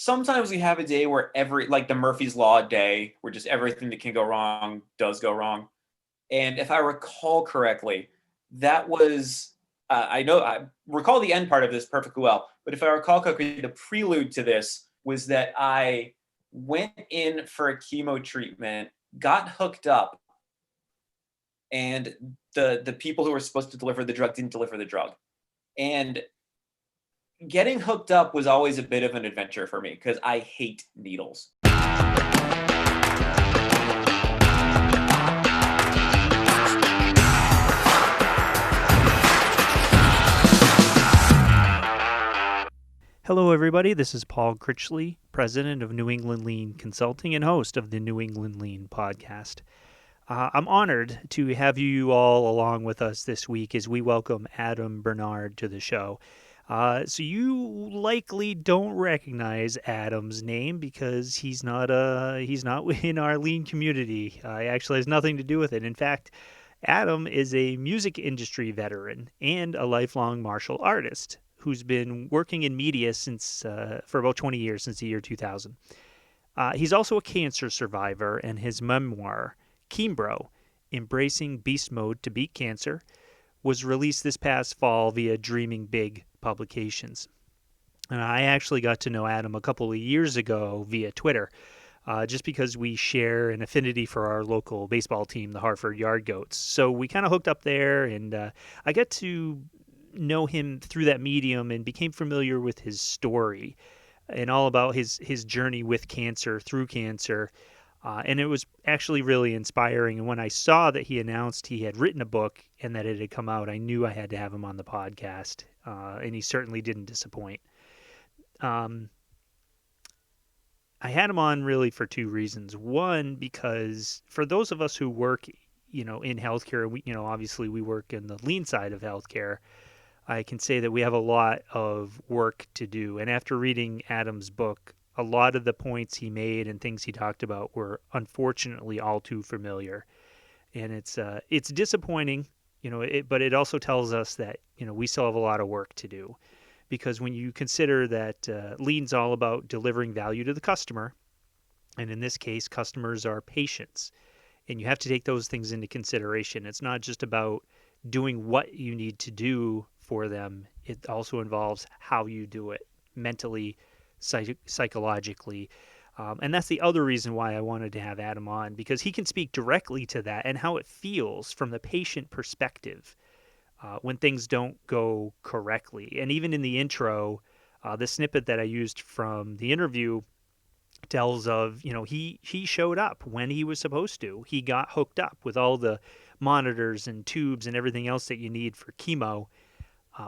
sometimes we have a day where like the Murphy's Law day, where just everything that can go wrong does go wrong. And if I recall correctly, that was I know I recall the end part of this perfectly well, but if I recall correctly, the prelude to this was that I went in for a chemo treatment, got hooked up, and the people who were supposed to deliver the drug didn't deliver the drug. And getting hooked up was always a bit of an adventure for me because I hate needles. Hello, everybody. This is Paul Critchley, president of New England Lean Consulting and host of the New England Lean podcast. I'm honored to have you all along with us this week as we welcome Adam Bernard to the show. So you likely don't recognize Adam's name because he's not in our lean community. He actually has nothing to do with it. In fact, Adam is a music industry veteran and a lifelong martial artist who's been working in media for about 20 years, since the year 2000. He's also a cancer survivor, and his memoir, ChemBro, Embracing Beastmode to Beat Cancer, was released this past fall via Dreaming Big Publications. And I actually got to know Adam a couple of years ago via Twitter, just because we share an affinity for our local baseball team, the Hartford Yard Goats. So we kind of hooked up there, and I got to know him through that medium and became familiar with his story and all about his journey with cancer, through cancer. And it was actually really inspiring. And when I saw that he announced he had written a book and that it had come out, I knew I had to have him on the podcast. And he certainly didn't disappoint. I had him on really for two reasons. One, because for those of us who work, in healthcare, obviously we work in the lean side of healthcare. I can say that we have a lot of work to do. And after reading Adam's book, a lot of the points he made and things he talked about were unfortunately all too familiar. And it's disappointing, but it also tells us that, we still have a lot of work to do. Because when you consider that lean's all about delivering value to the customer, and in this case, customers are patients, and you have to take those things into consideration. It's not just about doing what you need to do for them. It also involves how you do it mentally, psychologically. And that's the other reason why I wanted to have Adam on, because he can speak directly to that and how it feels from the patient perspective when things don't go correctly. And even in the intro, the snippet that I used from the interview tells of, he showed up when he was supposed to. He got hooked up with all the monitors and tubes and everything else that you need for chemo,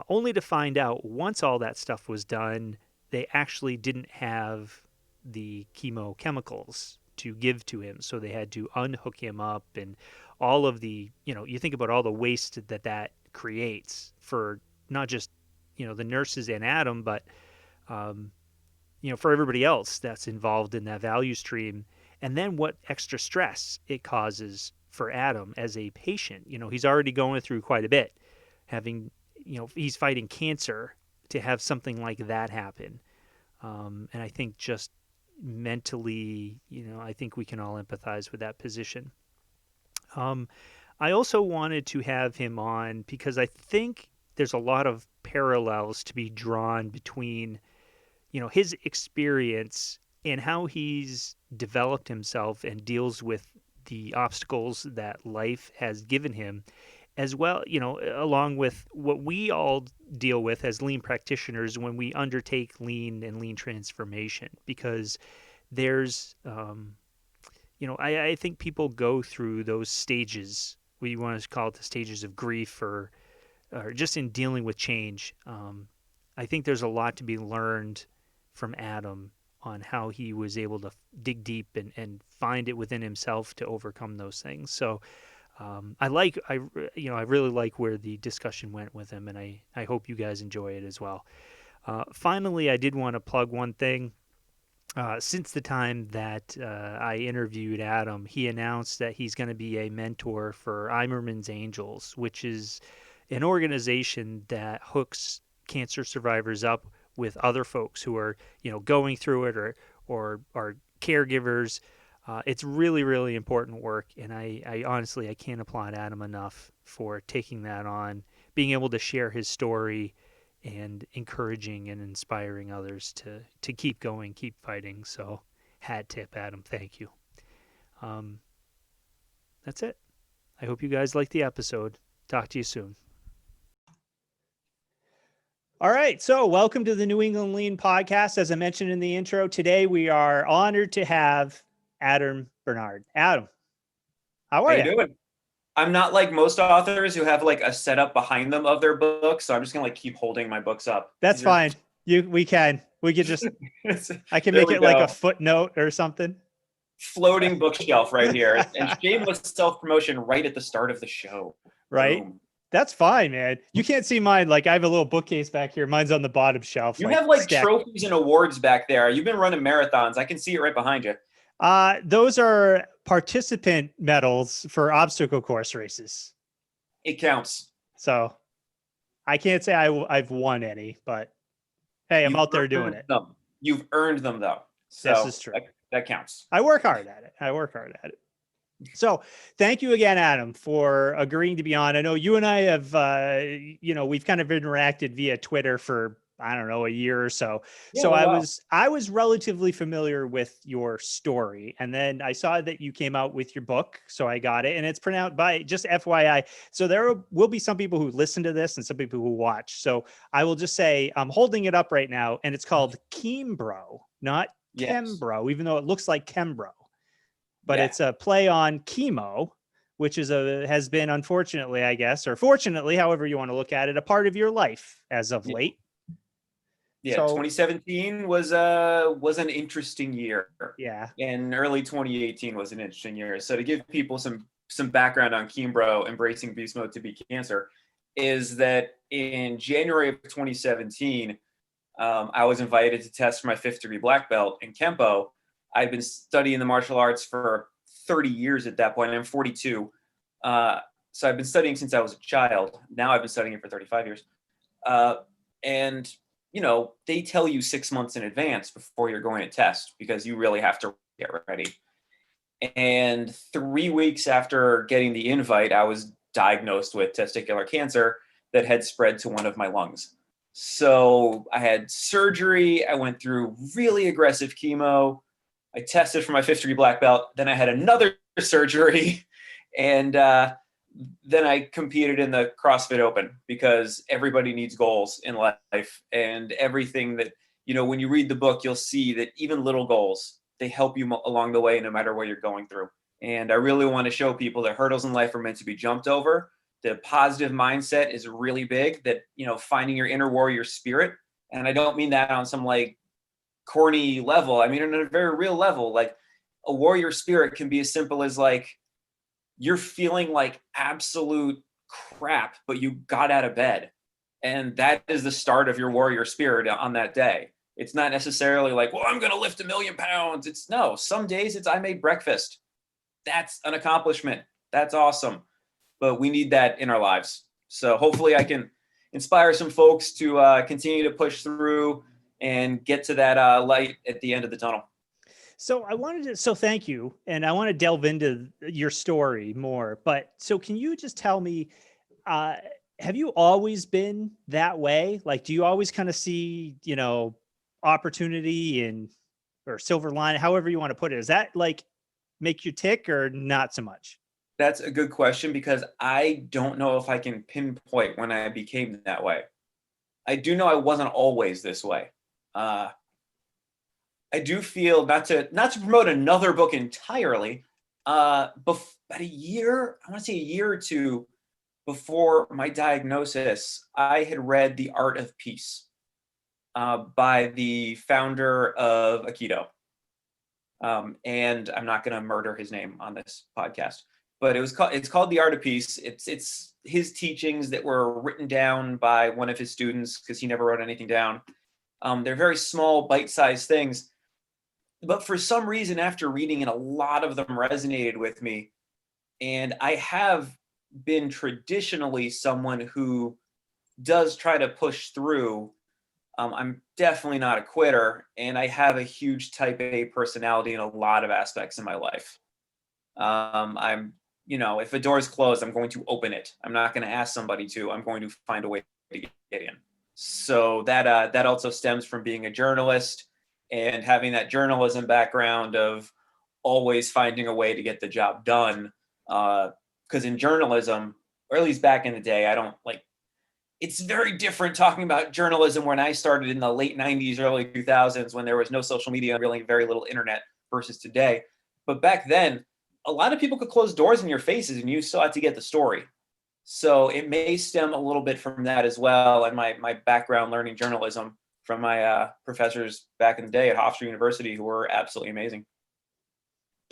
only to find out once all that stuff was done, they actually didn't have the chemo chemicals to give to him. So they had to unhook him up, and all of the, you think about all the waste that creates for not just, the nurses and Adam, but, for everybody else that's involved in that value stream. And then what extra stress it causes for Adam as a patient. He's already going through quite a bit, having, he's fighting cancer, to have something like that happen. And I think just mentally, I think we can all empathize with that position. I also wanted to have him on because I think there's a lot of parallels to be drawn between, his experience and how he's developed himself and deals with the obstacles that life has given him, as well, along with what we all deal with as lean practitioners when we undertake lean and lean transformation. Because there's, I think people go through those stages, we want to call it the stages of grief, or just in dealing with change. I think there's a lot to be learned from Adam on how he was able to dig deep and find it within himself to overcome those things. So I really like where the discussion went with him, and I hope you guys enjoy it as well. Finally, I did want to plug one thing. Since the time that I interviewed Adam, he announced that he's going to be a mentor for Eimerman's Angels, which is an organization that hooks cancer survivors up with other folks who are, going through it or are caregivers. It's really, really important work. And I honestly, I can't applaud Adam enough for taking that on, being able to share his story and encouraging and inspiring others to keep going, keep fighting. So hat tip, Adam. Thank you. Um, that's it. I hope you guys liked the episode. Talk to you soon. All right. So, welcome to the New England Lean podcast. As I mentioned in the intro, today we are honored to have Adam Bernard. Adam, how are How you you? doing? I'm not like most authors who have like a setup behind them of their books, so I'm just gonna like keep holding my books up. That's These are fine. We could just, I can there make we it like a go. footnote or something. Floating bookshelf right here, and shameless self-promotion right at the start of the show. Right? Boom. That's fine, man. You can't see mine. Like I have a little bookcase back here. Mine's on the bottom shelf, You like have like stacked. trophies and awards back there. You've been running marathons. I can see it right behind you. Those are participant medals for obstacle course races. It counts. So I can't say I've won any, but hey, I'm You've out there doing earned it. them. You've earned them though. This So is true. that counts. I work hard at it. So thank you again, Adam, for agreeing to be on. I know you and I have, we've kind of interacted via Twitter for, I don't know, a year or so. Yeah, So wow. I was relatively familiar with your story. And then I saw that you came out with your book. So I got it, and it's pronounced by, just FYI. So there will be some people who listen to this and some people who watch. So I will just say, I'm holding it up right now, and it's called ChemBro, not Yes. ChemBro, even though it looks like ChemBro. But Yeah. it's a play on chemo, which has been, unfortunately, I guess, or fortunately, however you want to look at it, a part of your life as of late. Yeah, So 2017 was an interesting year. yeah, And early 2018 was an interesting year. So to give people some background on ChemBro embracing beast mode to beat cancer, is that in January of 2017, I was invited to test for my 5th-degree black belt in Kempo. I'd been studying the martial arts for 30 years at that point. I'm 42. So I've been studying since I was a child. Now I've been studying it for 35 years. And, they tell you 6 months in advance before you're going to test because you really have to get ready. And 3 weeks after getting the invite, I was diagnosed with testicular cancer that had spread to one of my lungs. So I had surgery. I went through really aggressive chemo. I tested for my 5th-degree black belt. Then I had another surgery, and then I competed in the CrossFit Open because everybody needs goals in life, and everything that, when you read the book, you'll see that even little goals, they help you along the way, no matter what you're going through. And I really want to show people that hurdles in life are meant to be jumped over. The positive mindset is really big, that, finding your inner warrior spirit. And I don't mean that on some like corny level. I mean, on a very real level, like a warrior spirit can be as simple as like, you're feeling like absolute crap, but you got out of bed. And that is the start of your warrior spirit on that day. It's not necessarily like, well, I'm going to lift 1,000,000 pounds. It's no, some days it's, I made breakfast. That's an accomplishment. That's awesome. But we need that in our lives. So hopefully I can inspire some folks to continue to push through and get to that light at the end of the tunnel. So thank you. And I want to delve into your story more, but so can you just tell me, have you always been that way? Like, do you always kind of see, opportunity or silver line, however you want to put it? Does that like make you tick or not so much? That's a good question because I don't know if I can pinpoint when I became that way. I do know I wasn't always this way. I do feel, not to promote another book entirely, about a year, I want to say a year or two before my diagnosis, I had read The Art of Peace by the founder of Aikido. And I'm not going to murder his name on this podcast, but it's called The Art of Peace. It's his teachings that were written down by one of his students because he never wrote anything down. They're very small, bite-sized things. But for some reason, after reading it, a lot of them resonated with me. And I have been traditionally someone who does try to push through I'm definitely not a quitter, and I have a huge type A personality in a lot of aspects in my life. I'm, if a door is closed, I'm going to open it. I'm not going to ask somebody to. I'm going to find a way to get in. So that also stems from being a journalist and having that journalism background of always finding a way to get the job done. Because in journalism, or at least back in the day, I don't like. It's very different talking about journalism when I started in the late 90s, early 2000s, when there was no social media, really very little internet versus today. But back then, a lot of people could close doors in your faces and you still had to get the story. So it may stem a little bit from that as well. And my background learning journalism from my professors back in the day at Hofstra University, who were absolutely amazing.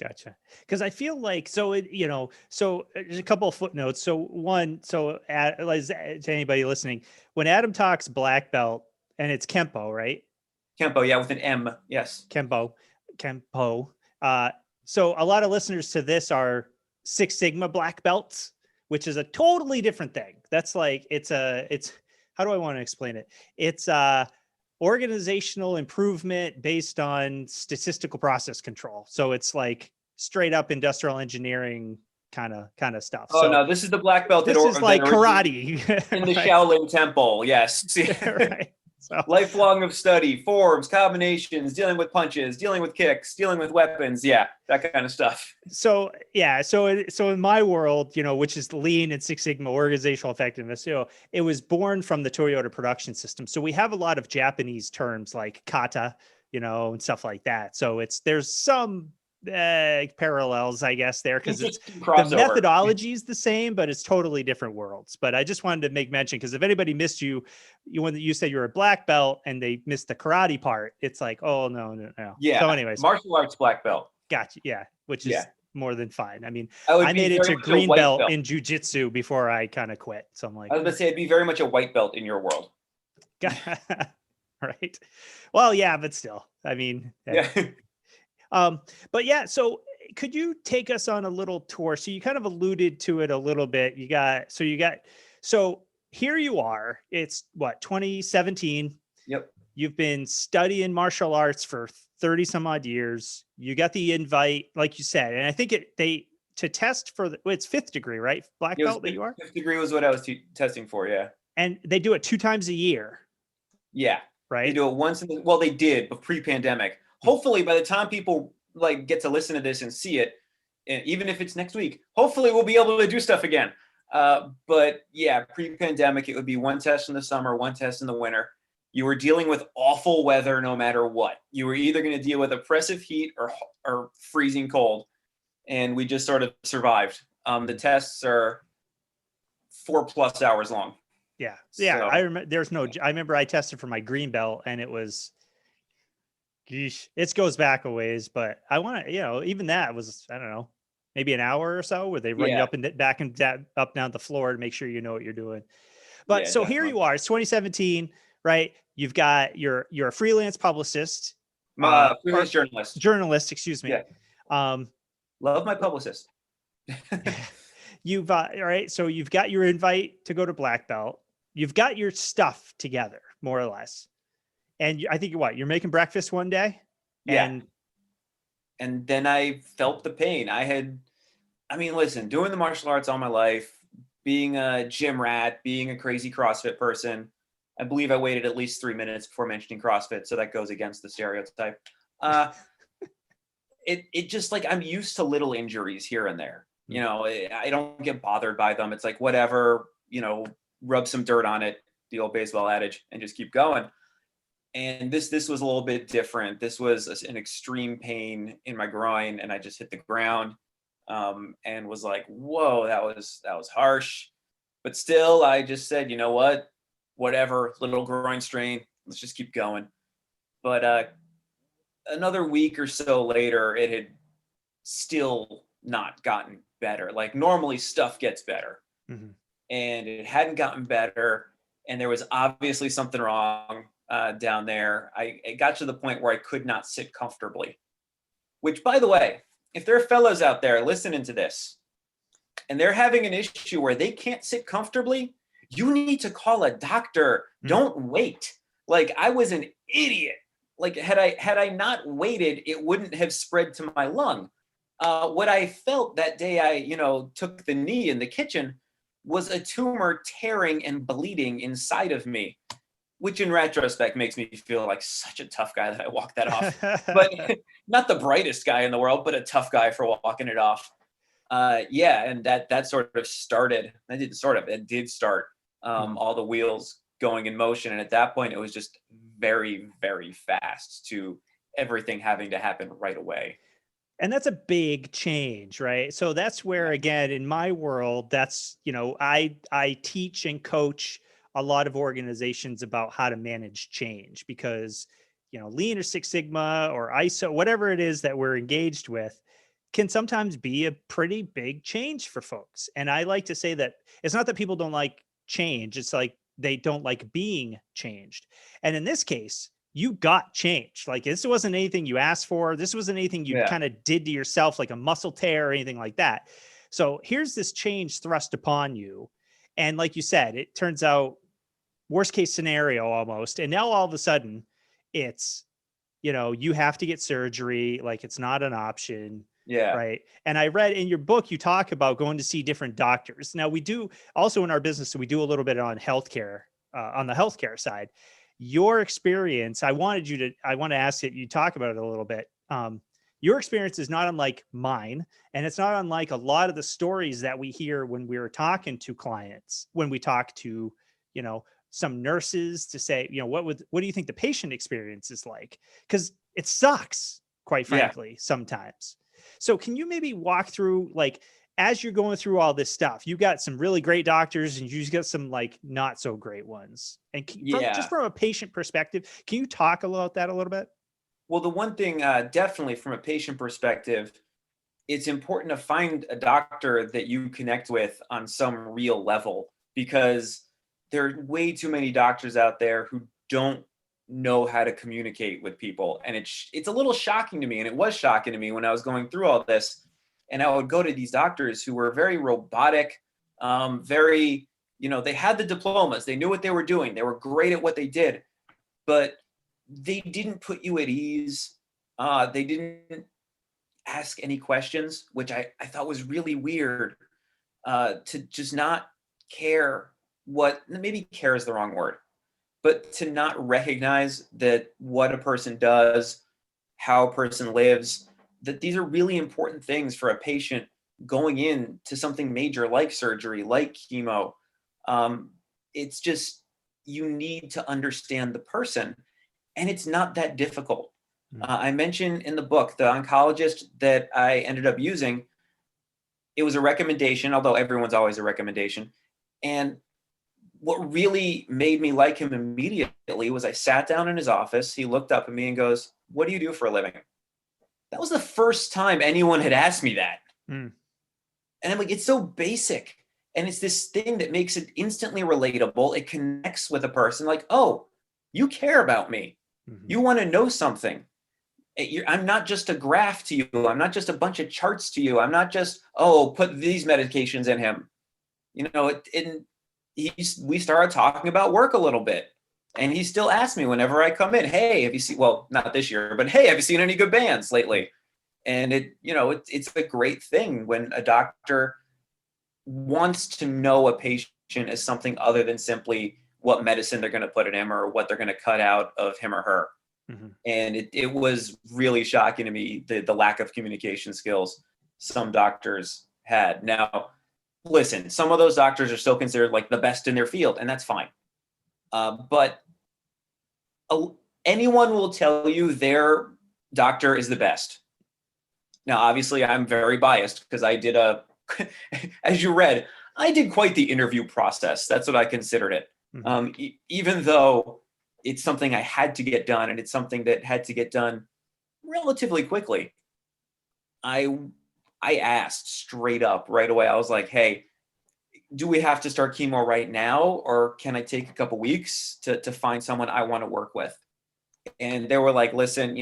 Gotcha. Because I feel like, so there's a couple of footnotes. So one, to anybody listening, when Adam talks black belt, and it's Kempo, right? Kempo, yeah, with an M, yes. Kempo. So a lot of listeners to this are Six Sigma black belts, which is a totally different thing. That's like, it's how do I want to explain it? It's organizational improvement based on statistical process control. So it's like straight up industrial engineering kind of stuff. Oh so no, this is the black belt this is like karate in the right? Shaolin Temple. Yes. Right. So Lifelong of study, forms, combinations, dealing with punches, dealing with kicks, dealing with weapons. Yeah, that kind of stuff. So yeah, so in my world, which is Lean and Six Sigma organizational effectiveness, it was born from the Toyota production system. So we have a lot of Japanese terms like kata, and stuff like that. So there's some parallels, I guess, there, because it's the methodology is the same, but it's totally different worlds. But I just wanted to make mention, because if anybody missed you when you said you're a black belt and they missed the karate part, it's like, oh no. Yeah. So anyways, martial arts black belt. Gotcha. Yeah, which is more than fine. I mean, I made it to green belt in jujitsu before I kind of quit. So I'm like, I was going to say, it'd be very much a white belt in your world. Right. Well, yeah, but still, I mean, yeah. But yeah, so could you take us on a little tour? So you kind of alluded to it a little bit. So here you are, it's what, 2017. Yep. You've been studying martial arts for 30 some odd years. You got the invite, like you said, and I think to test for it's 5th degree, right? Black belt that you are? 5th degree was what I was testing for. Yeah. And they do it 2 times a year. Yeah. Right. They do it once. They did, but pre-pandemic. Hopefully by the time people like get to listen to this and see it, and even if it's next week, hopefully we'll be able to do stuff again. But yeah, pre-pandemic, it would be 1 test in the summer, 1 test in the winter. You were dealing with awful weather no matter what. You were either going to deal with oppressive heat or freezing cold. And we just sort of survived. The tests are 4+ hours long. Yeah. Yeah. So, I remember I remember I tested for my green belt and it was, it goes back a ways, but I want to, even that was, I don't know, maybe an hour or so where they run you up and back and up down the floor to make sure you know what you're doing. But so definitely. Here you are, it's 2017, right? You've got, you're a freelance publicist. Freelance journalist, excuse me. Yeah. Love my publicist. You've, all right. So you've got your invite to go to black belt. You've got your stuff together, more or less. And I think you're making breakfast one day. Yeah. And then I felt the pain. Listen, doing the martial arts all my life, being a gym rat, being a crazy CrossFit person. I believe I waited at least 3 minutes before mentioning CrossFit. So that goes against the stereotype. It just like, I'm used to little injuries here and there. I don't get bothered by them. It's like, whatever, rub some dirt on it, the old baseball adage, and just keep going. And this was a little bit different. This was an extreme pain in my groin, and I just hit the ground and was like, whoa, that was harsh. But still, I just said, you know what, whatever, little groin strain, let's just keep going. But another week or so later, it had still not gotten better. Like normally stuff gets better. Mm-hmm. And it hadn't gotten better. And there was obviously something wrong down there. It got to the point where I could not sit comfortably, which, by the way, if there are fellows out there listening to this and they're having an issue where they can't sit comfortably, you need to call a doctor. Mm-hmm. Don't wait. Like I was an idiot. Like had I not waited, it wouldn't have spread to my lung. What I felt that day I, took the knee in the kitchen was a tumor tearing and bleeding inside of me, which in retrospect makes me feel like such a tough guy that I walked that off. But not the brightest guy in the world, but a tough guy for walking it off. Yeah, and that sort of started. It did start all the wheels going in motion, and at that point, it was just very, very fast to everything having to happen right away. And that's a big change, right? So that's where, again, in my world, that's, I teach and coach a lot of organizations about how to manage change because, Lean or Six Sigma or ISO, whatever it is that we're engaged with, can sometimes be a pretty big change for folks. And I like to say that it's not that people don't like change, it's like they don't like being changed. And in this case, you got changed. Like this wasn't anything you asked for. This wasn't anything you Yeah. kind of did to yourself, like a muscle tear or anything like that. So here's this change thrust upon you. And like you said, it turns out worst case scenario almost. And now all of a sudden it's, you have to get surgery. Like it's not an option. Yeah. Right. And I read in your book, you talk about going to see different doctors. Now we do also in our business, so we do a little bit on healthcare, on the healthcare side. Your experience, I want to ask it, you talk about it a little bit. Your experience is not unlike mine. And it's not unlike a lot of the stories that we hear when we're talking to clients, when we talk to, some nurses to say, what do you think the patient experience is like? Because it sucks, quite Yeah. frankly, sometimes. So can you maybe walk through, like, as you're going through all this stuff, you got some really great doctors and you got some like not so great ones. And Yeah. from a patient perspective, can you talk about that a little bit? Well, the one thing, definitely from a patient perspective, it's important to find a doctor that you connect with on some real level because there are way too many doctors out there who don't know how to communicate with people, and it's a little shocking to me, and it was shocking to me when I was going through all this, and I would go to these doctors who were very robotic, very, they had the diplomas, they knew what they were doing, they were great at what they did, but they didn't put you at ease. They didn't ask any questions, which I thought was really weird, to just not care what, maybe care is the wrong word, but to not recognize that what a person does, how a person lives, that these are really important things for a patient going into something major like surgery, like chemo. It's just, you need to understand the person, and it's not that difficult. I mentioned in the book, the oncologist that I ended up using, it was a recommendation, although everyone's always a recommendation. And what really made me like him immediately was I sat down in his office. He looked up at me and goes, "What do you do for a living?" That was the first time anyone had asked me that. Mm. And I'm like, it's so basic. And it's this thing that makes it instantly relatable. It connects with a person like, oh, you care about me. Mm-hmm. You want to know something. I'm not just a graph to you. I'm not just a bunch of charts to you. I'm not just, oh, put these medications in him. We started talking about work a little bit. And he still asks me whenever I come in, hey, have you seen, well, not this year, but hey, have you seen any good bands lately? And it's a great thing when a doctor wants to know a patient as something other than simply what medicine they're going to put in him or what they're going to cut out of him or her. Mm-hmm. And it was really shocking to me, the lack of communication skills some doctors had. Now, listen, some of those doctors are still considered like the best in their field, and that's fine. But anyone will tell you their doctor is the best. Now, obviously, I'm very biased because I did as you read, I did quite the interview process. That's what I considered it. Mm-hmm. Even though it's something I had to get done, and it's something that had to get done relatively quickly. I asked straight up right away. I was like, hey, do we have to start chemo right now? Or can I take a couple weeks to find someone I want to work with? And they were like, listen,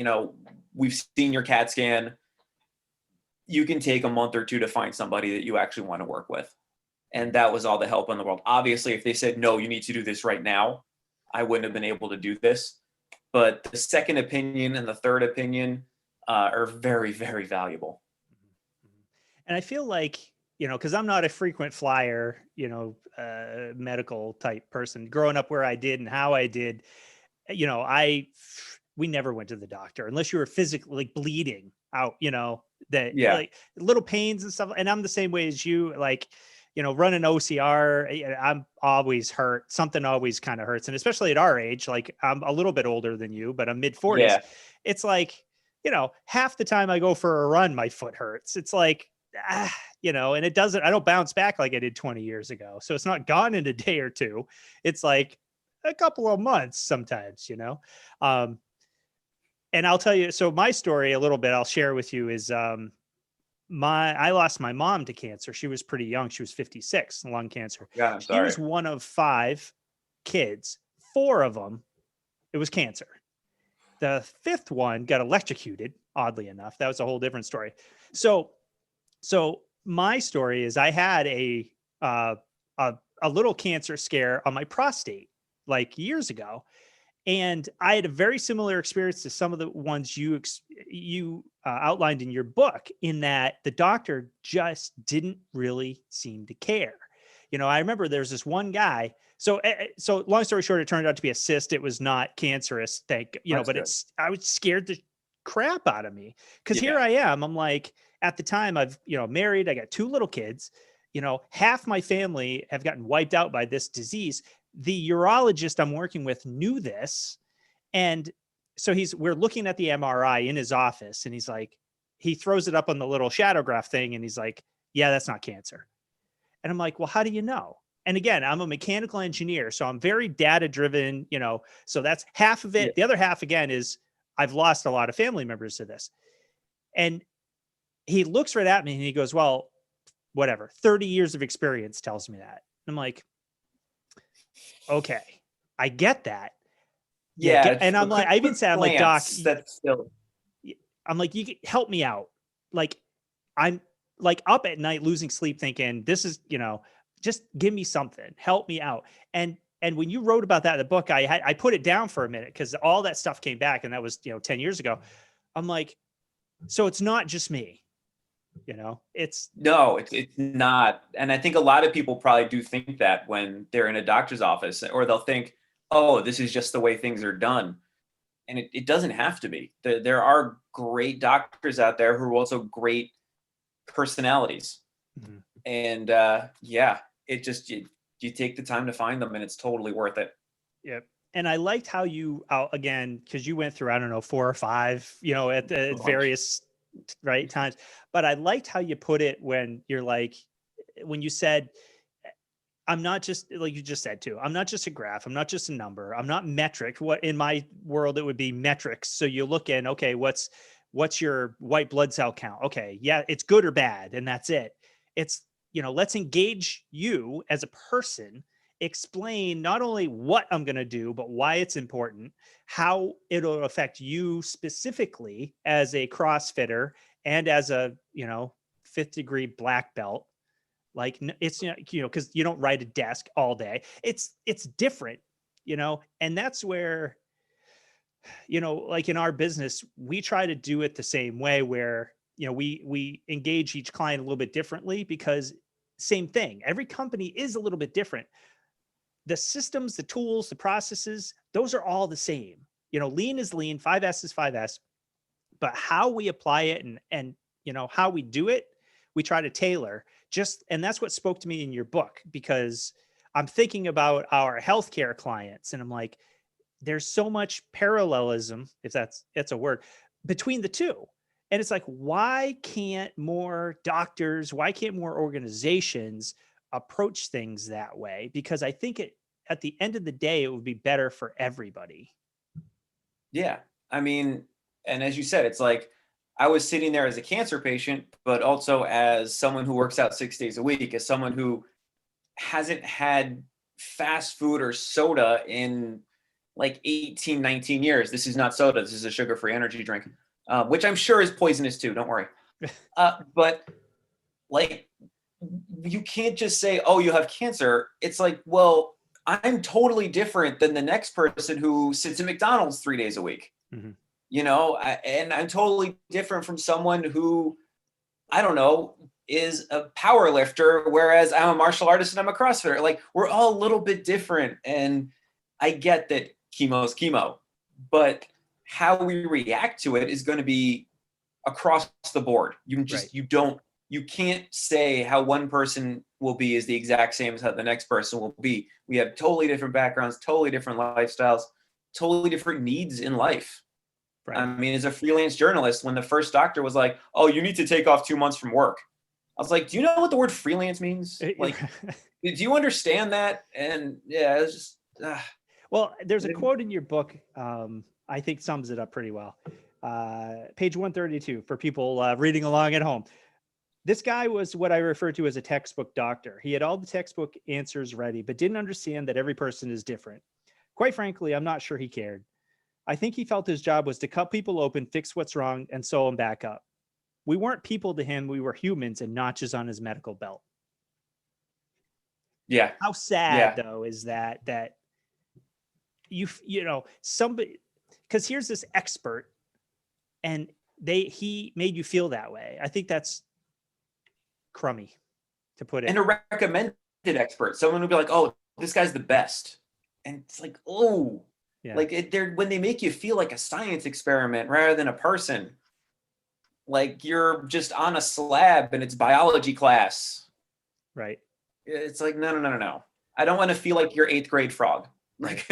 we've seen your CAT scan. You can take a month or two to find somebody that you actually want to work with. And that was all the help in the world. Obviously, if they said, no, you need to do this right now, I wouldn't have been able to do this. But the second opinion and the third opinion are very, very valuable. And I feel like, because I'm not a frequent flyer, medical type person growing up where I did and how I did, we never went to the doctor unless you were physically like bleeding out, that Yeah. like little pains and stuff. And I'm the same way as you, like, running OCR, I'm always hurt. Something always kind of hurts. And especially at our age, like I'm a little bit older than you, but I'm mid 40s. Yeah. It's like, half the time I go for a run, my foot hurts. It's like, and I don't bounce back like I did 20 years ago. So it's not gone in a day or two. It's like a couple of months sometimes, um, and I'll tell you, so my story a little bit I'll share with you is, I lost my mom to cancer. She was pretty young. She was 56, lung cancer. Yeah, I'm She sorry. was one of 5 kids. 4 of them, it was cancer. The 5th one got electrocuted, oddly enough. That was a whole different story. So my story is I had a little cancer scare on my prostate like years ago. And I had a very similar experience to some of the ones you outlined in your book, in that the doctor just didn't really seem to care. I remember there's this one guy. So long story short, it turned out to be a cyst. It was not cancerous, That's but good. I was scared the crap out of me, because here Yeah. I am. I'm like, at the time I've, married, I got 2 little kids, half my family have gotten wiped out by this disease. The urologist I'm working with knew this. And so we're looking at the MRI in his office, and he's like, he throws it up on the little shadow graph thing. And he's like, yeah, that's not cancer. And I'm like, well, how do you know? And again, I'm a mechanical engineer, so I'm very data driven, so that's half of Yeah. it. The other half, again, is I've lost a lot of family members to this. And he looks right at me and he goes, well, whatever, 30 years of experience tells me that. I'm like, okay, I get that. Yeah. And A I'm like, quick, I even quick said, I'm like, doc, glance. That's still. I'm like, you can help me out. Like, I'm like up at night losing sleep thinking this is, just give me something, help me out. And when you wrote about that in the book, I put it down for a minute because all that stuff came back, and that was, 10 years ago. I'm like, so it's not just me, it's No, it's not. And I think a lot of people probably do think that when they're in a doctor's office, or they'll think, oh, this is just the way things are done. And it doesn't have to be. There are great doctors out there who are also great personalities. Mhm. And yeah, it just, you take the time to find them, and it's totally worth it. Yep. And I liked how you again, because you went through, I don't know, 4 or 5, at A the bunch. various right times. But I liked how you put it when you're like, when you said, I'm not just, like you just said too, I'm not just a graph. I'm not just a number. I'm not metric. What in my world, it would be metrics. So you look in, okay, what's your white blood cell count? Okay. Yeah, it's good or bad. And that's it. It's, let's engage you as a person, explain not only what I'm going to do, but why it's important, how it'll affect you specifically as a CrossFitter and as a, 5th degree black belt. Like, it's, because you don't ride a desk all day. It's different, and that's where, like in our business, we try to do it the same way, where, we engage each client a little bit differently, because same thing, every company is a little bit different. The systems, the tools, the processes, those are all the same. Lean is lean, 5S is 5S, but how we apply it and how we do it, we try to tailor. And that's what spoke to me in your book, because I'm thinking about our healthcare clients, and I'm like, there's so much parallelism, if that's a word, between the two. And it's like, why can't more doctors, why can't more organizations approach things that way? Because I think at the end of the day, it would be better for everybody. Yeah. I mean, and as you said, it's like I was sitting there as a cancer patient, but also as someone who works out 6 days a week, as someone who hasn't had fast food or soda in like 18, 19 years. This is not soda. This is a sugar-free energy drink, which I'm sure is poisonous too. Don't worry. But like, you can't just say, oh, you have cancer. It's like, well, I'm totally different than the next person who sits at McDonald's 3 days a week. Mm-hmm. And I'm totally different from someone who, I don't know, is a power lifter, whereas I'm a martial artist and I'm a CrossFitter. Like, we're all a little bit different. And I get that chemo's chemo, but how we react to it is going to be across the board. Right. You can't say how one person will be is the exact same as how the next person will be. We have totally different backgrounds, totally different lifestyles, totally different needs in life. Right. I mean, as a freelance journalist, when the first doctor was like, "Oh, you need to take off 2 months from work," I was like, "Do you know what the word freelance means? Like, do you understand that?" And yeah, it was just. Well, there's a quote in your book, I think sums it up pretty well. Page 132 for people reading along at home. This guy was what I refer to as a textbook doctor. He had all the textbook answers ready, but didn't understand that every person is different. Quite frankly, I'm not sure he cared. I think he felt his job was to cut people open, fix what's wrong, and sew them back up. We weren't people to him. We were humans and notches on his medical belt. Yeah. How sad, Yeah. though, is that you know, somebody, because here's this expert and he made you feel that way. I think that's crummy, to put it. And a recommended expert, someone would be like, "Oh, this guy's the best," and it's like, oh, Yeah. like they're when they make you feel like a science experiment rather than a person, like you're just on a slab and it's biology class. Right. It's like, no. I don't want to feel like your 8th grade frog. Like,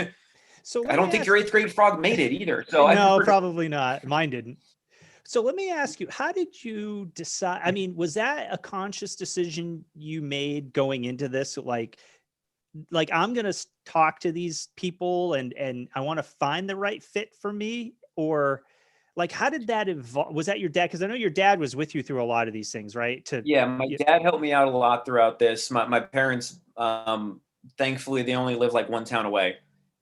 so I don't think your 8th grade frog made it either. So no, probably not. Mine didn't. So let me ask you, how did you decide? I mean, was that a conscious decision you made going into this? Like I'm going to talk to these people and I want to find the right fit for me? Or like, how did that evolve? Was that your dad? Because I know your dad was with you through a lot of these things, right? Yeah, my dad helped me out a lot throughout this. My parents, thankfully, they only live like one town away.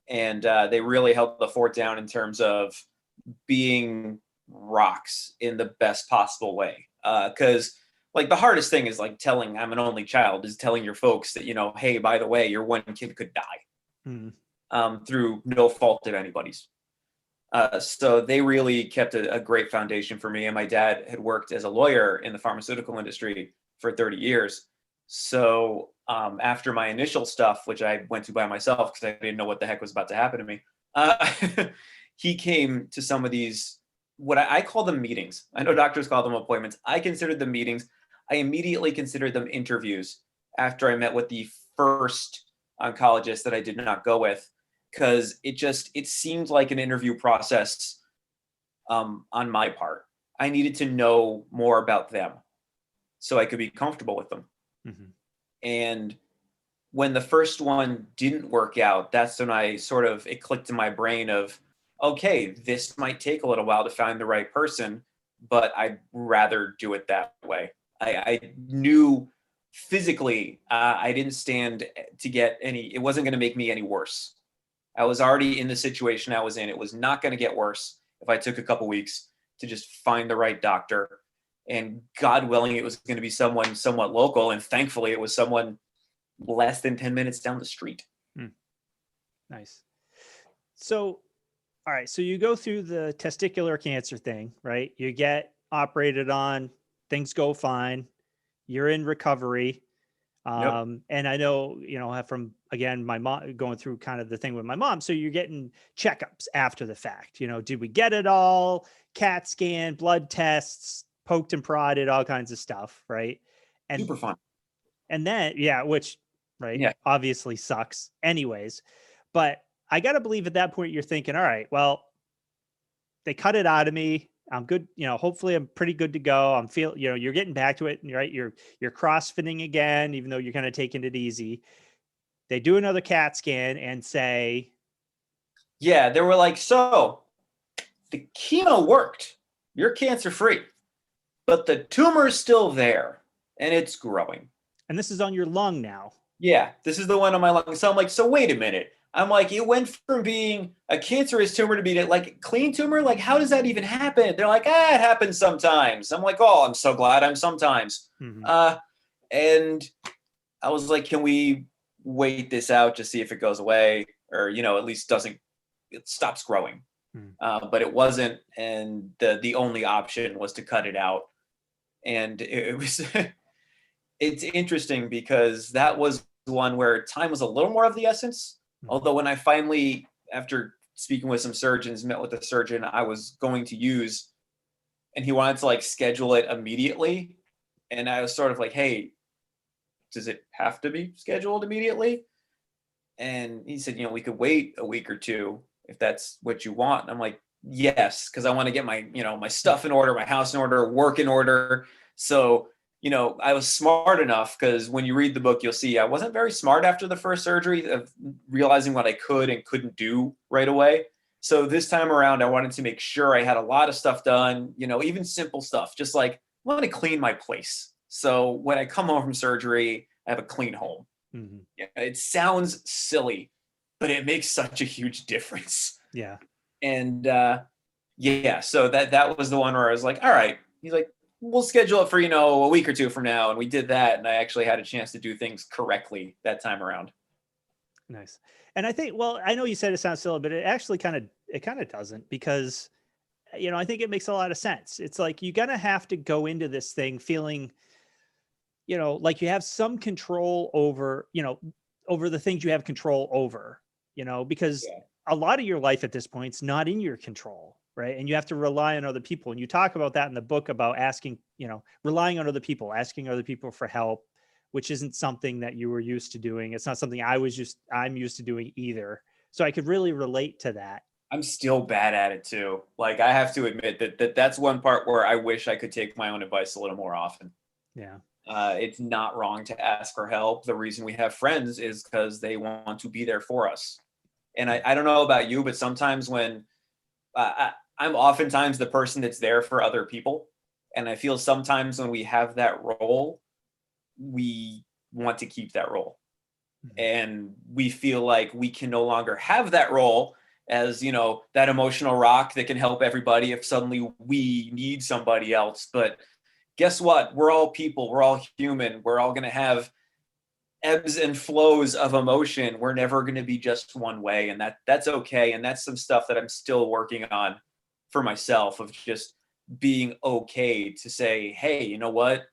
And they really held the fort down in terms of being rocks in the best possible way. Because like the hardest thing is like telling I'm an only child is telling your folks that, hey, by the way, your one kid could die through no fault of anybody's. So they really kept a great foundation for me. And my dad had worked as a lawyer in the pharmaceutical industry for 30 years. So after my initial stuff, which I went to by myself because I didn't know what the heck was about to happen to me, he came to some of these, what I call them meetings. I know doctors call them appointments. I considered them meetings. I immediately considered them interviews after I met with the first oncologist that I did not go with, because it seemed like an interview process on my part. I needed to know more about them so I could be comfortable with them. Mm-hmm. And when the first one didn't work out, that's when it clicked in my brain of, okay, this might take a little while to find the right person, but I'd rather do it that way. I knew physically I didn't stand to get it wasn't going to make me any worse. I was already in the situation I was in. It was not going to get worse if I took a couple weeks to just find the right doctor. And God willing, it was going to be someone somewhat local. And thankfully, it was someone less than 10 minutes down the street. Nice. So, all right. So you go through the testicular cancer thing, right? You get operated on, things go fine. You're in recovery. Yep. And I know, from, again, my mom going through kind of the thing with my mom. So you're getting checkups after the fact, did we get it all? CAT scan, blood tests, poked and prodded, all kinds of stuff. Right. And super fun. And then, which, right. Yeah. Obviously sucks anyways, but I got to believe at that point you're thinking, all right, well, they cut it out of me. I'm good. Hopefully I'm pretty good to go. I'm you're getting back to it, right? You're CrossFitting again, even though you're kind of taking it easy. They do another CAT scan and say, yeah, they were like, so the chemo worked. You're cancer free, but the tumor is still there and it's growing. And this is on your lung now. Yeah, this is the one on my lung. So I'm like, so wait a minute. I'm like, it went from being a cancerous tumor to being like clean tumor. Like, how does that even happen? They're like, it happens sometimes. I'm like, oh, I'm so glad I'm sometimes. Mm-hmm. And I was like, can we wait this out, just see if it goes away, or at least it stops growing. Mm. But it wasn't, and the only option was to cut it out. And it was it's interesting because that was one where time was a little more of the essence. Mhm. Although when I finally, after speaking with some surgeons, met with a surgeon I was going to use, and he wanted to like schedule it immediately, and I was sort of like, hey, does it have to be scheduled immediately? And he said, we could wait a week or two if that's what you want. And I'm like, yes, because I want to get my stuff in order, my house in order, work in order. So, I was smart enough, because when you read the book, you'll see I wasn't very smart after the first surgery of realizing what I could and couldn't do right away. So this time around, I wanted to make sure I had a lot of stuff done, even simple stuff, just like I want to clean my place. So when I come home from surgery, I have a clean home. Mhm. Yeah, it sounds silly, but it makes such a huge difference. Yeah. And yeah, so that was the one where I was like, all right. He's like, we'll schedule it for a week or two from now, and we did that, and I actually had a chance to do things correctly that time around. Nice. And I think, well, I know you said it sounds silly, but it kind of doesn't, because I think it makes a lot of sense. It's like you're gonna have to go into this thing feeling, like you have some control over the things you have control over, because Yeah. a lot of your life at this point is not in your control, right? And you have to rely on other people. And you talk about that in the book about asking, relying on other people, asking other people for help, which isn't something that you were used to doing. It's not something I'm used to doing either. So I could really relate to that. I'm still bad at it too. Like, I have to admit that's one part where I wish I could take my own advice a little more often. Yeah. It's not wrong to ask for help. The reason we have friends is because they want to be there for us. And I don't know about you, but sometimes when I'm oftentimes the person that's there for other people. And I feel sometimes when we have that role, we want to keep that role. Mhm. And we feel like we can no longer have that role as, that emotional rock that can help everybody if suddenly we need somebody else. But guess what? We're all people, we're all human, we're all going to have ebbs and flows of emotion. We're never going to be just one way, and that's okay. And that's some stuff that I'm still working on for myself, of just being okay to say, hey, you know what?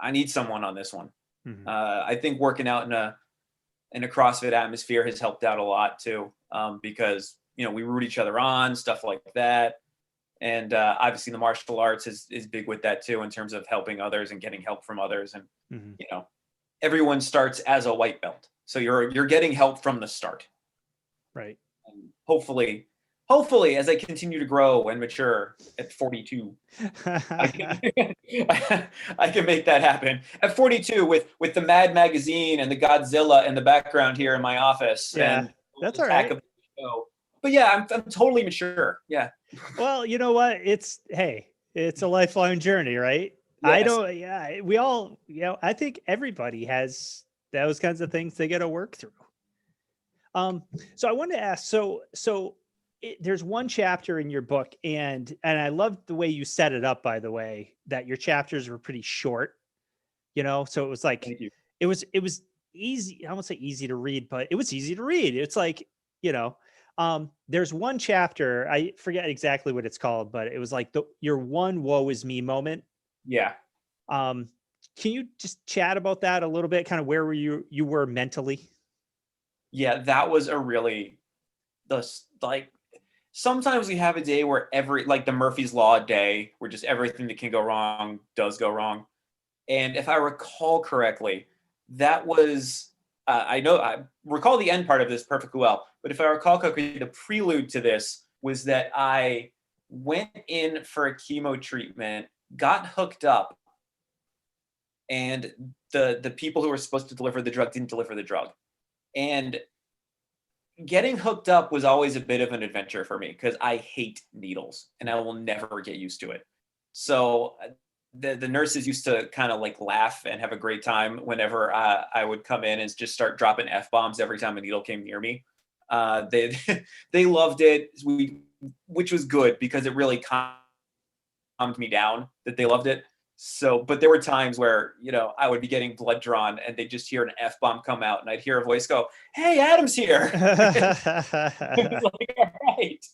I need someone on this one. Mhm. I think working out in a CrossFit atmosphere has helped out a lot too, because we root each other on, stuff like that. And obviously the martial arts is big with that too, in terms of helping others and getting help from others. And Mhm. you know everyone starts as a white belt, so you're getting help from the start. Right. And hopefully as I continue to grow and mature at 42, I can I can make that happen at 42, with the Mad magazine and the Godzilla in the background here in my office Yeah, and that's the all attack of right. the show. But yeah, I'm totally mature. Yeah. Well, you know what? It's a lifelong journey, right? I Yes. don't, yeah, we all, I think everybody has those kinds of things they got to work through. Um, so I wanted to ask, there's one chapter in your book, and I loved the way you set it up, by the way, that your chapters were pretty short, so it was like, Thank you. it was easy. I won't say easy to read, but it was easy to read. It's like, you know, there's one chapter, I forget exactly what it's called, but it was like your one woe is me moment. Yeah. Um, can you just chat about that a little bit? Kind of where you were mentally? Yeah, that was a really like, sometimes we have a day where the Murphy's Law day, where just everything that can go wrong does go wrong. And if I recall correctly, that was I know I recall the end part of this perfectly well, but if I recall correctly, the prelude to this was that I went in for a chemo treatment, got hooked up, and the people who were supposed to deliver the drug didn't deliver the drug. And getting hooked up was always a bit of an adventure for me, because I hate needles and I will never get used to it. So the nurses used to kind of like laugh and have a great time whenever I would come in and just start dropping f bombs every time a needle came near me. They they loved it, which was good because it really calmed me down that they loved it. So, but there were times where, I would be getting blood drawn and they'd just hear an F-bomb come out and I'd hear a voice go, "Hey, Adam's here." It was like, all right.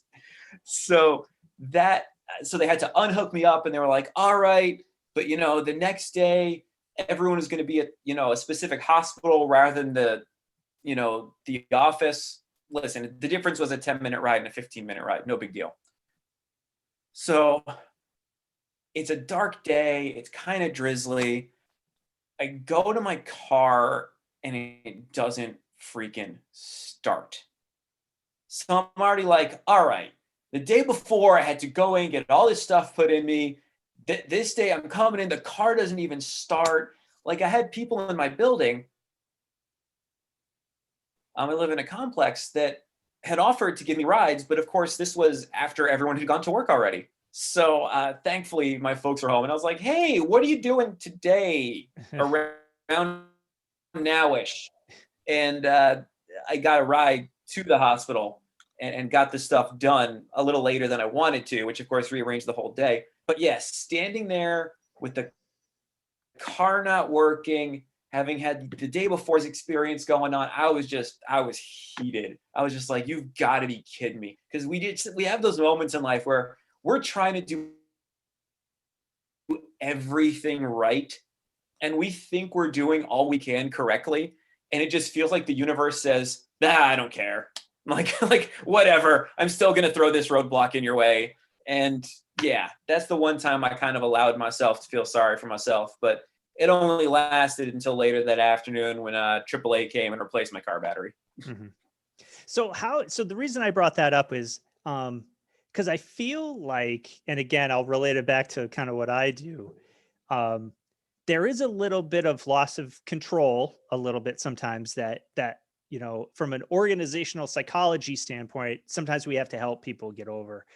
So that, so they had to unhook me up and they were like, all right, but the next day, everyone is going to be at, a specific hospital rather than the office. Listen, the difference was a 10-minute ride and a 15-minute ride. No big deal. So it's a dark day. It's kind of drizzly. I go to my car and it doesn't freaking start. So I'm already like, all right, the day before I had to go in, get all this stuff put in me. This day I'm coming in, the car doesn't even start. Like I had people in my building. I live in a complex that had offered to give me rides, but of course this was after everyone had gone to work already. So thankfully my folks were home and I was like, hey, what are you doing today around nowish? And I got a ride to the hospital and got the stuff done a little later than I wanted to, which of course rearranged the whole day. But yes, standing there with the car not working, having had the day before's experience going on, I was heated. I was just like, you've got to be kidding me. Because we have those moments in life where we're trying to do everything right. And we think we're doing all we can correctly. And it just feels like the universe says, I don't care. Like whatever. I'm still going to throw this roadblock in your way. And yeah, that's the one time I kind of allowed myself to feel sorry for myself. But it only lasted until later that afternoon when AAA came and replaced my car battery. Mm-hmm. So the reason I brought that up is because I feel like, and again, I'll relate it back to kind of what I do. There is a little bit of loss of control, a little bit sometimes that from an organizational psychology standpoint, sometimes we have to help people get over.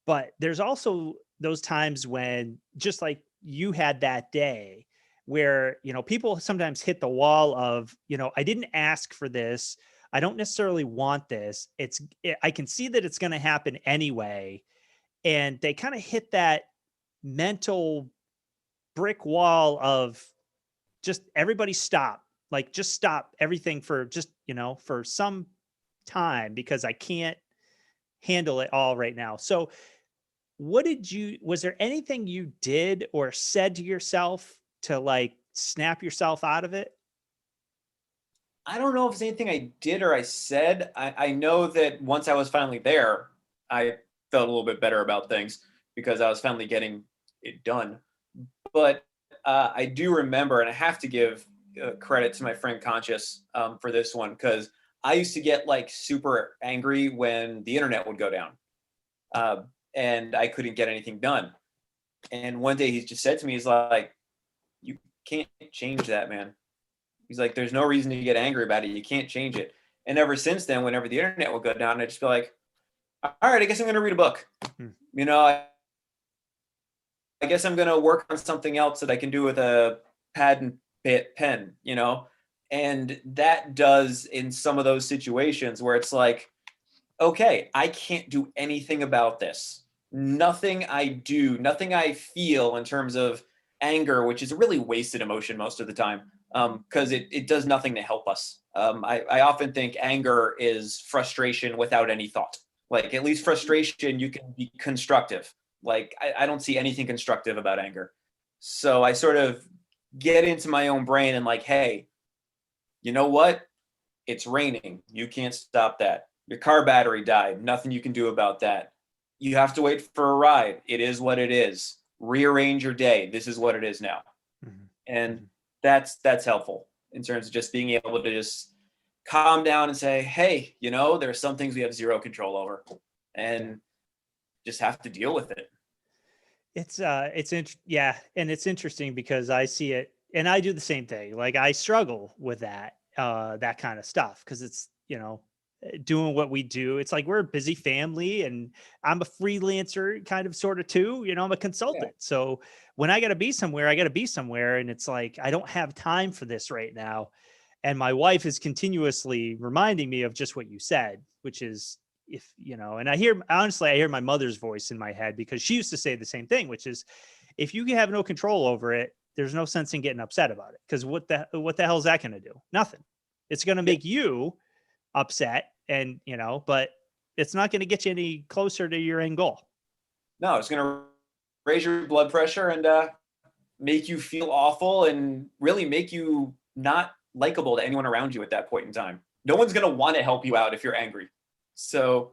But there's also those times when, just like you had that day, where, people sometimes hit the wall of, I didn't ask for this. I don't necessarily want this. I can see that it's going to happen anyway. And they kind of hit that mental brick wall of just everybody stop, like just stop everything for just, for some time, because I can't handle it all right now. So was there anything you did or said to yourself to like snap yourself out of it? I don't know if it's anything I did or I said. I know that once I was finally there, I felt a little bit better about things because I was finally getting it done. But I do remember, and I have to give credit to my friend Conscious for this one, because I used to get like super angry when the internet would go down and I couldn't get anything done. And one day he just said to me, he's like, you can't change that, man. He's like, there's no reason to get angry about it. You can't change it. And ever since then, whenever the internet would go down, I'd just be like, all right, I guess I'm going to read a book. I guess I'm going to work on something else that I can do with a pad and pen, And that does in some of those situations where it's like, okay, I can't do anything about this. Nothing I do, nothing I feel in terms of anger, which is a really wasted emotion most of the time, because it does nothing to help us. I often think anger is frustration without any thought. Like, at least frustration, you can be constructive. Like, I don't see anything constructive about anger. So I sort of get into my own brain and like, hey, you know what? It's raining. You can't stop that. Your car battery died. Nothing you can do about that. You have to wait for a ride. It is what it is. Rearrange your day. This is what it is now. Mm-hmm. And that's helpful in terms of just being able to just calm down and say, hey, there are some things we have zero control over and just have to deal with it. And it's interesting because I see it and I do the same thing. Like I struggle with that kind of stuff because it's, doing what we do. It's like we're a busy family and I'm a freelancer kind of sort of too, I'm a consultant. Yeah. So when I got to be somewhere, I got to be somewhere. And it's like, I don't have time for this right now. And my wife is continuously reminding me of just what you said, which is and I hear my mother's voice in my head because she used to say the same thing, which is If you have no control over it, there's no sense in getting upset about it, because what the hell is that going to do? Nothing. It's going to make you upset, and but it's not going to get you any closer to your end goal. No, it's going to raise your blood pressure and make you feel awful and really make you not likable to anyone around you at that point in time. No one's going to want to help you out if you're angry. So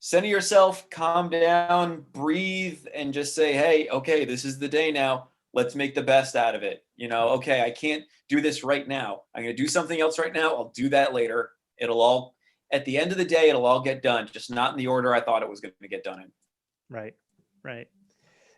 center yourself, calm down, breathe, and just say, hey, okay, this is the day now. Let's make the best out of it. Okay, I can't do this right now. I'm going to do something else right now. I'll do that later. At the end of the day, it'll all get done, just not in the order I thought it was going to get done in. Right.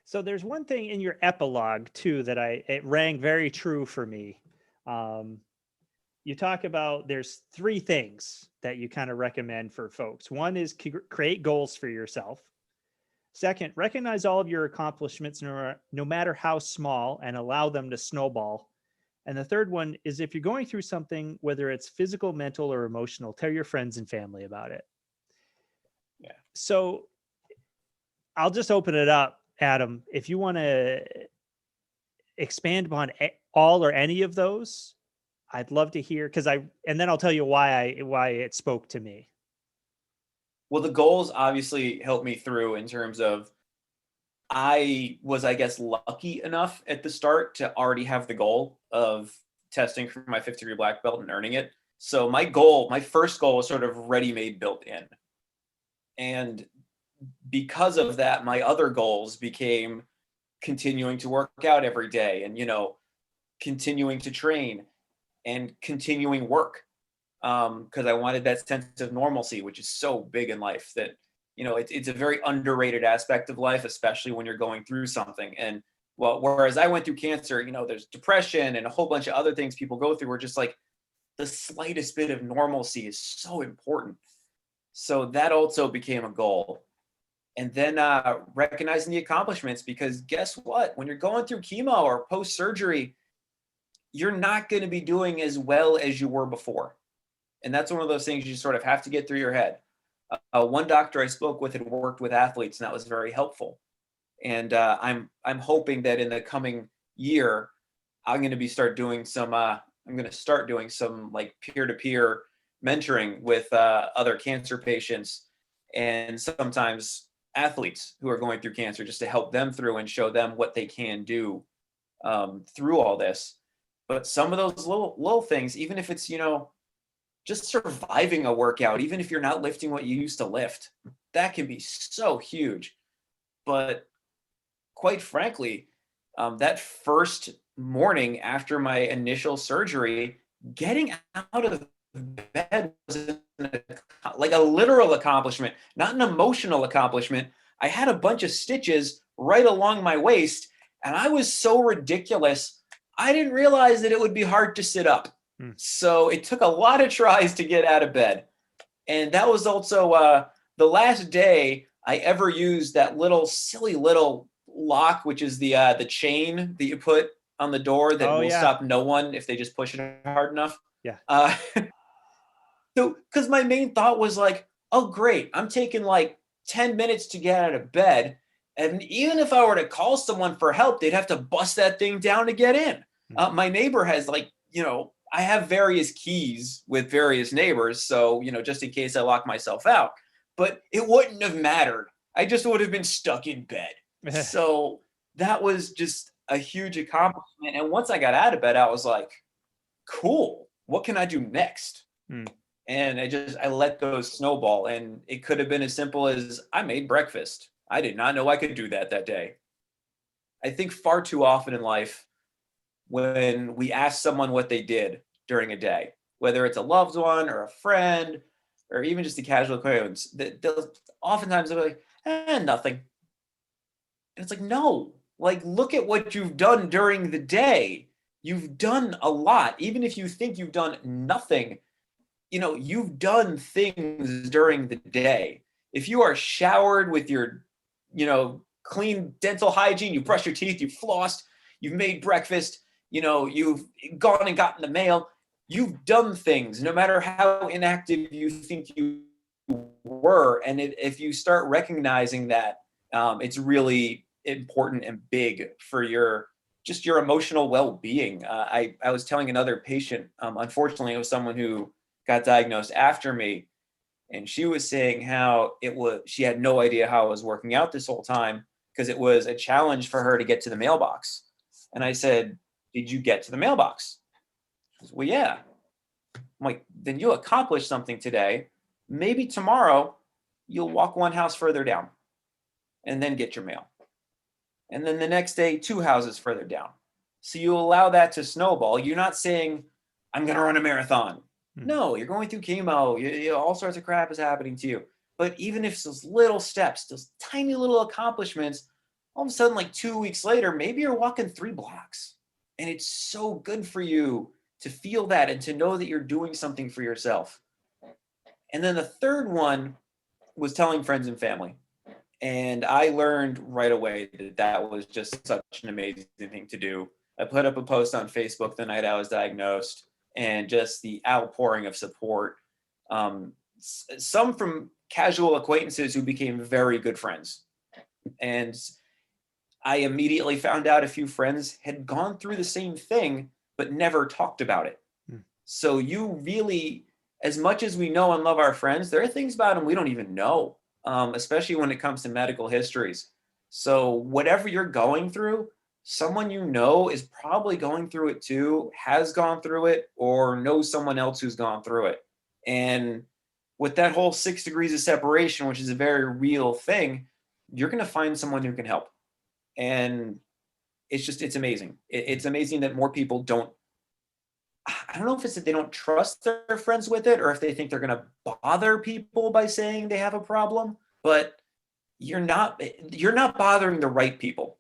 So there's one thing in your epilogue too that it rang very true for me. You talk about there's 3 things that you kind of recommend for folks. One is create goals for yourself. Second, recognize all of your accomplishments, no matter how small, and allow them to snowball. And the third one is, if you're going through something, whether it's physical, mental, or emotional, tell your friends and family about it. Yeah. So I'll just open it up, Adam. If you want to expand upon all or any of those, I'd love to hear, and then I'll tell you why it spoke to me. Well, the goals obviously helped me through in terms of I was, I guess, lucky enough at the start to already have the goal of testing for my 5th degree black belt and earning it. So my first goal was sort of ready-made, built in. And because of that, my other goals became continuing to work out every day and, continuing to train and continuing work. Because I wanted that sense of normalcy, which is so big in life that, it's a very underrated aspect of life, especially when you're going through something. And whereas I went through cancer, there's depression and a whole bunch of other things people go through where just like the slightest bit of normalcy is so important. So that also became a goal. And then recognizing the accomplishments, because guess what? When you're going through chemo or post-surgery, you're not going to be doing as well as you were before. And that's one of those things you sort of have to get through your head. One doctor I spoke with had worked with athletes, and that was very helpful. And I'm hoping that in the coming year, I'm going to start doing some like peer-to-peer mentoring with other cancer patients and sometimes athletes who are going through cancer, just to help them through and show them what they can do through all this. But some of those little things, even if it's, just surviving a workout, even if you're not lifting what you used to lift, that can be so huge. But quite frankly, that first morning after my initial surgery, getting out of bed was like a literal accomplishment, not an emotional accomplishment. I had a bunch of stitches right along my waist, and I was so ridiculous, I didn't realize that it would be hard to sit up. So it took a lot of tries to get out of bed. And that was also the last day I ever used that silly little lock, which is the chain that you put on the door that will stop no one if they just push it hard enough. Yeah. So, because my main thought was like, oh, great, I'm taking like 10 minutes to get out of bed. And even if I were to call someone for help, they'd have to bust that thing down to get in. My neighbor has I have various keys with various neighbors. So, just in case I lock myself out, but it wouldn't have mattered. I just would have been stuck in bed. So that was just a huge accomplishment. And once I got out of bed, I was like, cool, what can I do next? And I let those snowball. And it could have been as simple as I made breakfast. I did not know I could do that day. I think far too often in life, when we ask someone what they did during a day, whether it's a loved one or a friend or even just a casual acquaintance, they'll oftentimes be like, nothing. And it's like, no, like, look at what you've done during the day. You've done a lot. Even if you think you've done nothing, you've done things during the day. If you are showered with your, clean dental hygiene, you brush your teeth, you flossed, you've made breakfast, you've gone and gotten the mail, you've done things, no matter how inactive you think you were. And if you start recognizing that, it's really important and big for just your emotional well-being. I was telling another patient, unfortunately, it was someone who got diagnosed after me, and she was saying how she had no idea how it was working out this whole time because it was a challenge for her to get to the mailbox. And I said, "Did you get to the mailbox?" She goes, "Well, yeah." I'm like, "Then you accomplished something today. Maybe tomorrow you'll walk one house further down and then get your mail. And then the next day, two houses further down." So you allow that to snowball. You're not saying, "I'm going to run a marathon." No, you're going through chemo. All sorts of crap is happening to you. But even if those little steps, those tiny little accomplishments, all of a sudden, like 2 weeks later, maybe you're walking 3 blocks. And it's so good for you to feel that and to know that you're doing something for yourself. And then the third one was telling friends and family. And I learned right away that that was just such an amazing thing to do. I put up a post on Facebook the night I was diagnosed, and just the outpouring of support. Some from casual acquaintances who became very good friends. And I immediately found out a few friends had gone through the same thing, but never talked about it. So you really, as much as we know and love our friends, there are things about them we don't even know, especially when it comes to medical histories. So whatever you're going through, someone you know is probably going through it too, has gone through it, or knows someone else who's gone through it. And with that whole 6 degrees of separation, which is a very real thing, you're going to find someone who can help. And it's amazing. It's amazing that more people don't, I don't know if it's that they don't trust their friends with it or if they think they're going to bother people by saying they have a problem, but you're not bothering the right people.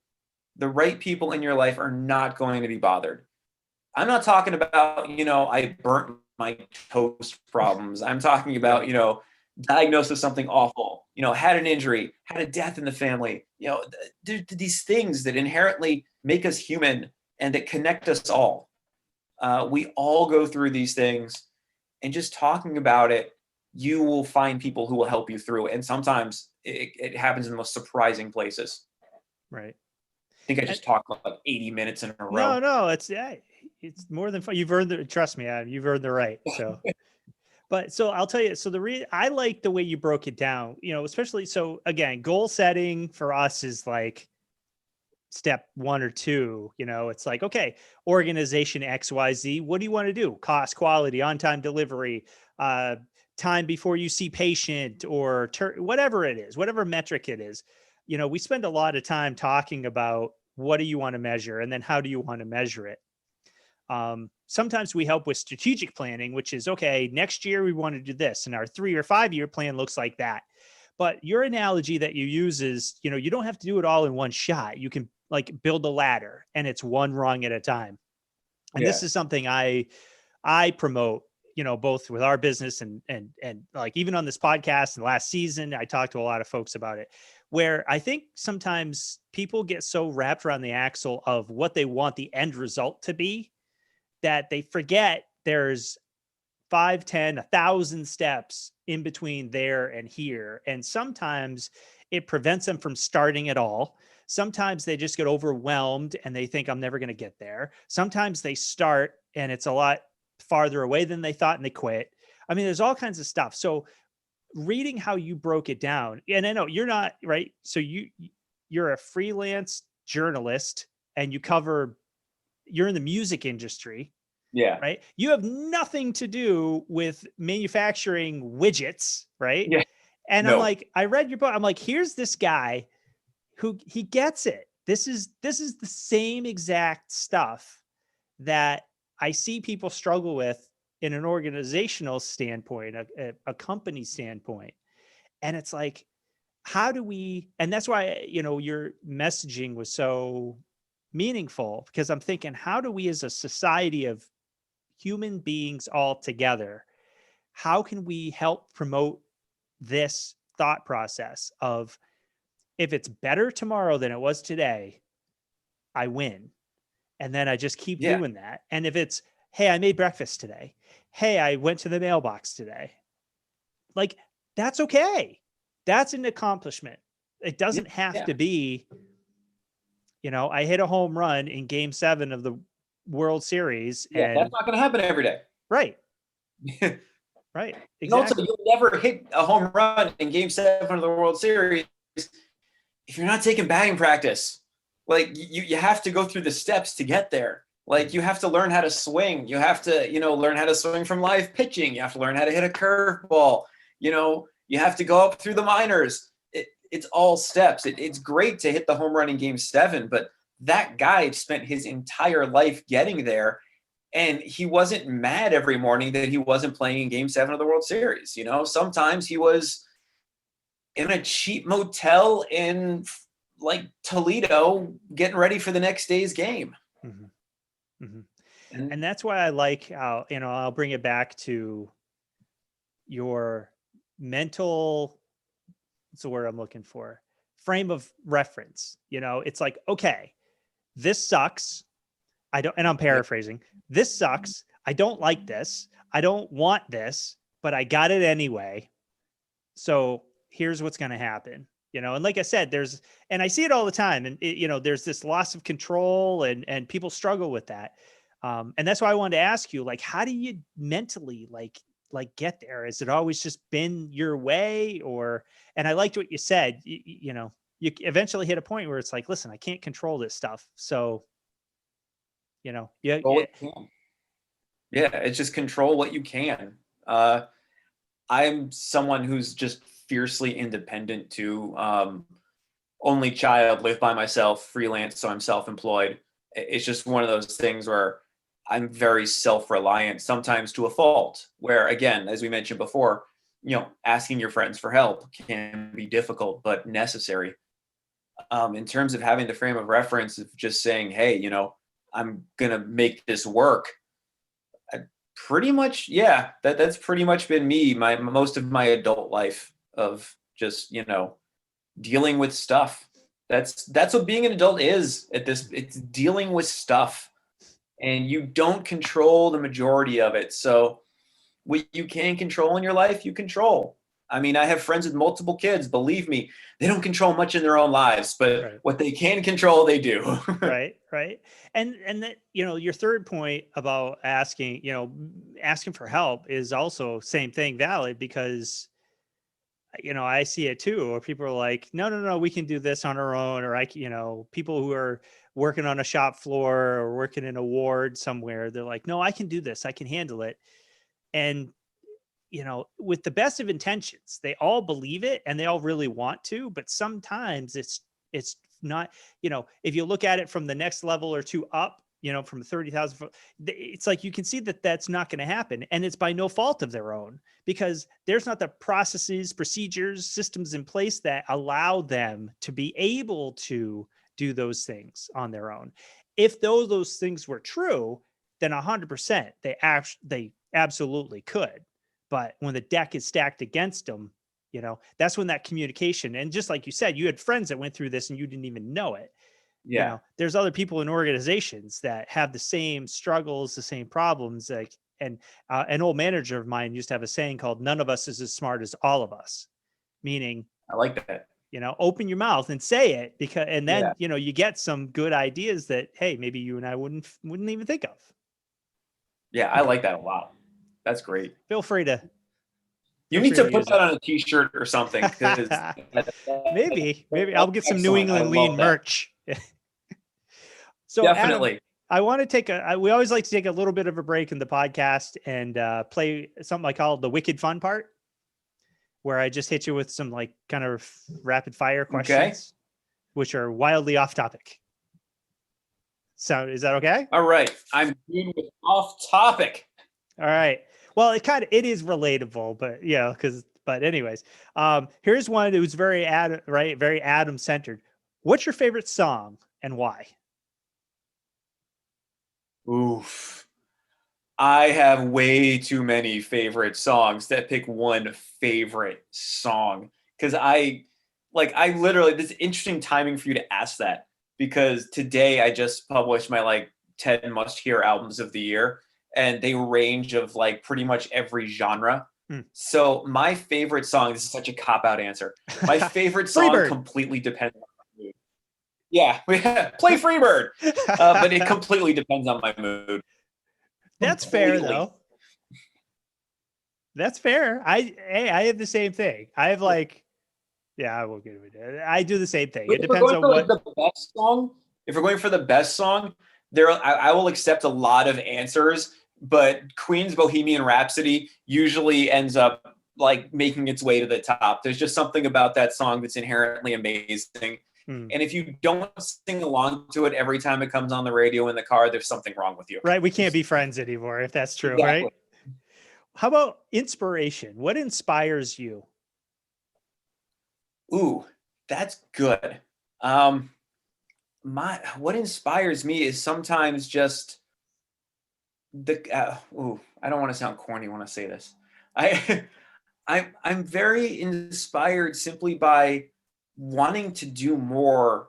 The right people in your life are not going to be bothered. I'm not talking about, I burnt my toast problems. I'm talking about, diagnosed with something awful, had an injury, had a death in the family, these things that inherently make us human and that connect us all. We all go through these things, and just talking about it, you will find people who will help you through it. And sometimes it happens in the most surprising places. Right. I think I just talked like 80 minutes in a row. No, it's more than fun. You've earned the, trust me, Adam, you've earned the right. So, but so I'll tell you, so I like the way you broke it down, especially, so again, goal setting for us is like step 1 or 2, it's like, okay, organization XYZ, what do you want to do? Cost, quality, on-time delivery, time before you see patient, or whatever it is, whatever metric it is. We spend a lot of time talking about what do you want to measure, and then how do you want to measure it. Sometimes we help with strategic planning, which is, okay, next year we want to do this, and our 3 or 5 year plan looks like that. But your analogy that you use is, you don't have to do it all in one shot. You can like build a ladder, and it's one rung at a time. And this is something I promote, both with our business and like even on this podcast and last season, I talked to a lot of folks about it, where I think sometimes people get so wrapped around the axle of what they want the end result to be that they forget there's 5, 10, 1,000 steps in between there and here. And sometimes it prevents them from starting at all. Sometimes they just get overwhelmed and they think, I'm never going to get there. Sometimes they start and it's a lot farther away than they thought and they quit. I mean, there's all kinds of stuff. So reading how you broke it down, and I know you're not, right? So you're a freelance journalist and you're in the music industry. Yeah. Right. You have nothing to do with manufacturing widgets. Right. Yeah. And I'm No. like, I read your book. I'm like, here's this guy who he gets it. This is the same exact stuff that I see people struggle with in an organizational standpoint, a company standpoint. And it's like, how do we, and that's why, your messaging was so meaningful, because I'm thinking, how do we as a society of human beings all together, how can we help promote this thought process of, if it's better tomorrow than it was today, I win. And then I just keep Yeah. doing that. And if it's, hey, I made breakfast today. Hey, I went to the mailbox today. Like, that's okay. That's an accomplishment. It doesn't have Yeah. to be I hit a home run in Game 7 of the World Series, Yeah, that's and not going to happen every day. right, And right, also, exactly. you'll never hit a home run in Game 7 of the World Series if you're not taking batting practice. Like, you have to go through the steps to get there. Like, you have to learn how to swing. You have to, learn how to swing from live pitching. You have to learn how to hit a curveball. You have to go up through the minors. It's all steps. It's great to hit the home run in Game 7, but that guy spent his entire life getting there, and he wasn't mad every morning that he wasn't playing in Game 7 of the World Series. Sometimes he was in a cheap motel in like Toledo getting ready for the next day's game. Mm-hmm. Mm-hmm. And And that's why I like how, I'll bring it back to your mental, what's the word I'm looking for? Frame of reference. It's like, okay, this sucks. And I'm paraphrasing. This sucks. I don't like this. I don't want this, but I got it anyway. So here's what's going to happen. And like I said, and I see it all the time, and there's this loss of control, and people struggle with that. And that's why I wanted to ask you, like, how do you mentally like get there? Has it always just been your way? And I liked what you said, you eventually hit a point where it's like, listen, I can't control this stuff. So, yeah. Yeah, it's just control what you can. I'm someone who's just fiercely independent too. Only child, live by myself, freelance, so I'm self-employed. It's just one of those things where I'm very self-reliant, sometimes to a fault, where again, as we mentioned before, asking your friends for help can be difficult, but necessary. In terms of having the frame of reference of just saying, hey, I'm going to make this work. Pretty much, yeah, that's pretty much been me, most of my adult life, of just, dealing with stuff. That's what being an adult is it's dealing with stuff, and you don't control the majority of it. So what you can control in your life, you control. I mean, I have friends with multiple kids. Believe me, they don't control much in their own lives, but Right. what they can control, they do. Right. And that, your third point about asking for help is also same thing valid, because I see it too, where people are like, no, we can do this on our own. Or people who are working on a shop floor or working in a ward somewhere, they're like, no, I can do this. I can handle it. And, with the best of intentions, they all believe it and they all really want to, but sometimes it's not, if you look at it from the next level or two up, from 30,000 foot, it's like, you can see that that's not going to happen. And it's by no fault of their own, because there's not the processes, procedures, systems in place that allow them to be able to do those things on their own. If those things were true, then 100% they absolutely could. But when the deck is stacked against them, that's when that communication, and just like you said, you had friends that went through this and you didn't even know it. Yeah. There's other people in organizations that have the same struggles, the same problems. Like, and an old manager of mine used to have a saying called, none of us is as smart as all of us, meaning, I like that. open your mouth and say it, and then, Yeah. you get some good ideas that, hey, maybe you and I wouldn't even think of. Yeah, I like that a lot. That's great. Feel free to You need to put use that on a T-shirt or something, because maybe I'll get some New excellent. I England lean love that. merch. So Adam, Definitely. I want to we always like to take a little bit of a break in the podcast and play something I call the wicked fun part, where I just hit you with some like kind of rapid fire questions, which are wildly off topic. So is that okay? All right. I'm good with off topic. All right. Well, it is relatable, but but anyways, here's one that was very Adam centered. What's your favorite song and why? Oof. I have way too many favorite songs to pick one favorite song, because I literally, this is interesting timing for you to ask that, because today I just published my like 10 must hear albums of the year, and they range of like pretty much every genre. So my favorite song, this is such a cop out answer. My favorite song completely depends on my mood. Yeah, play Freebird. But it completely depends on my mood. That's fair Completely. though. That's fair. I have the same thing. I have like, yeah, I won't get into it. I do the same thing. But It if we're depends going on for like what. the best song, if we're going for the best song, I will accept a lot of answers. But Queen's Bohemian Rhapsody usually ends up like making its way to the top. There's just something about that song that's inherently amazing. Hmm. And if you don't sing along to it every time it comes on the radio in the car, there's something wrong with you. Right, we can't be friends anymore if that's true, Exactly. right? How about inspiration? What inspires you? Ooh, that's good. Um, what inspires me is sometimes just I don't want to sound corny when I say this. I I'm very inspired simply by wanting to do more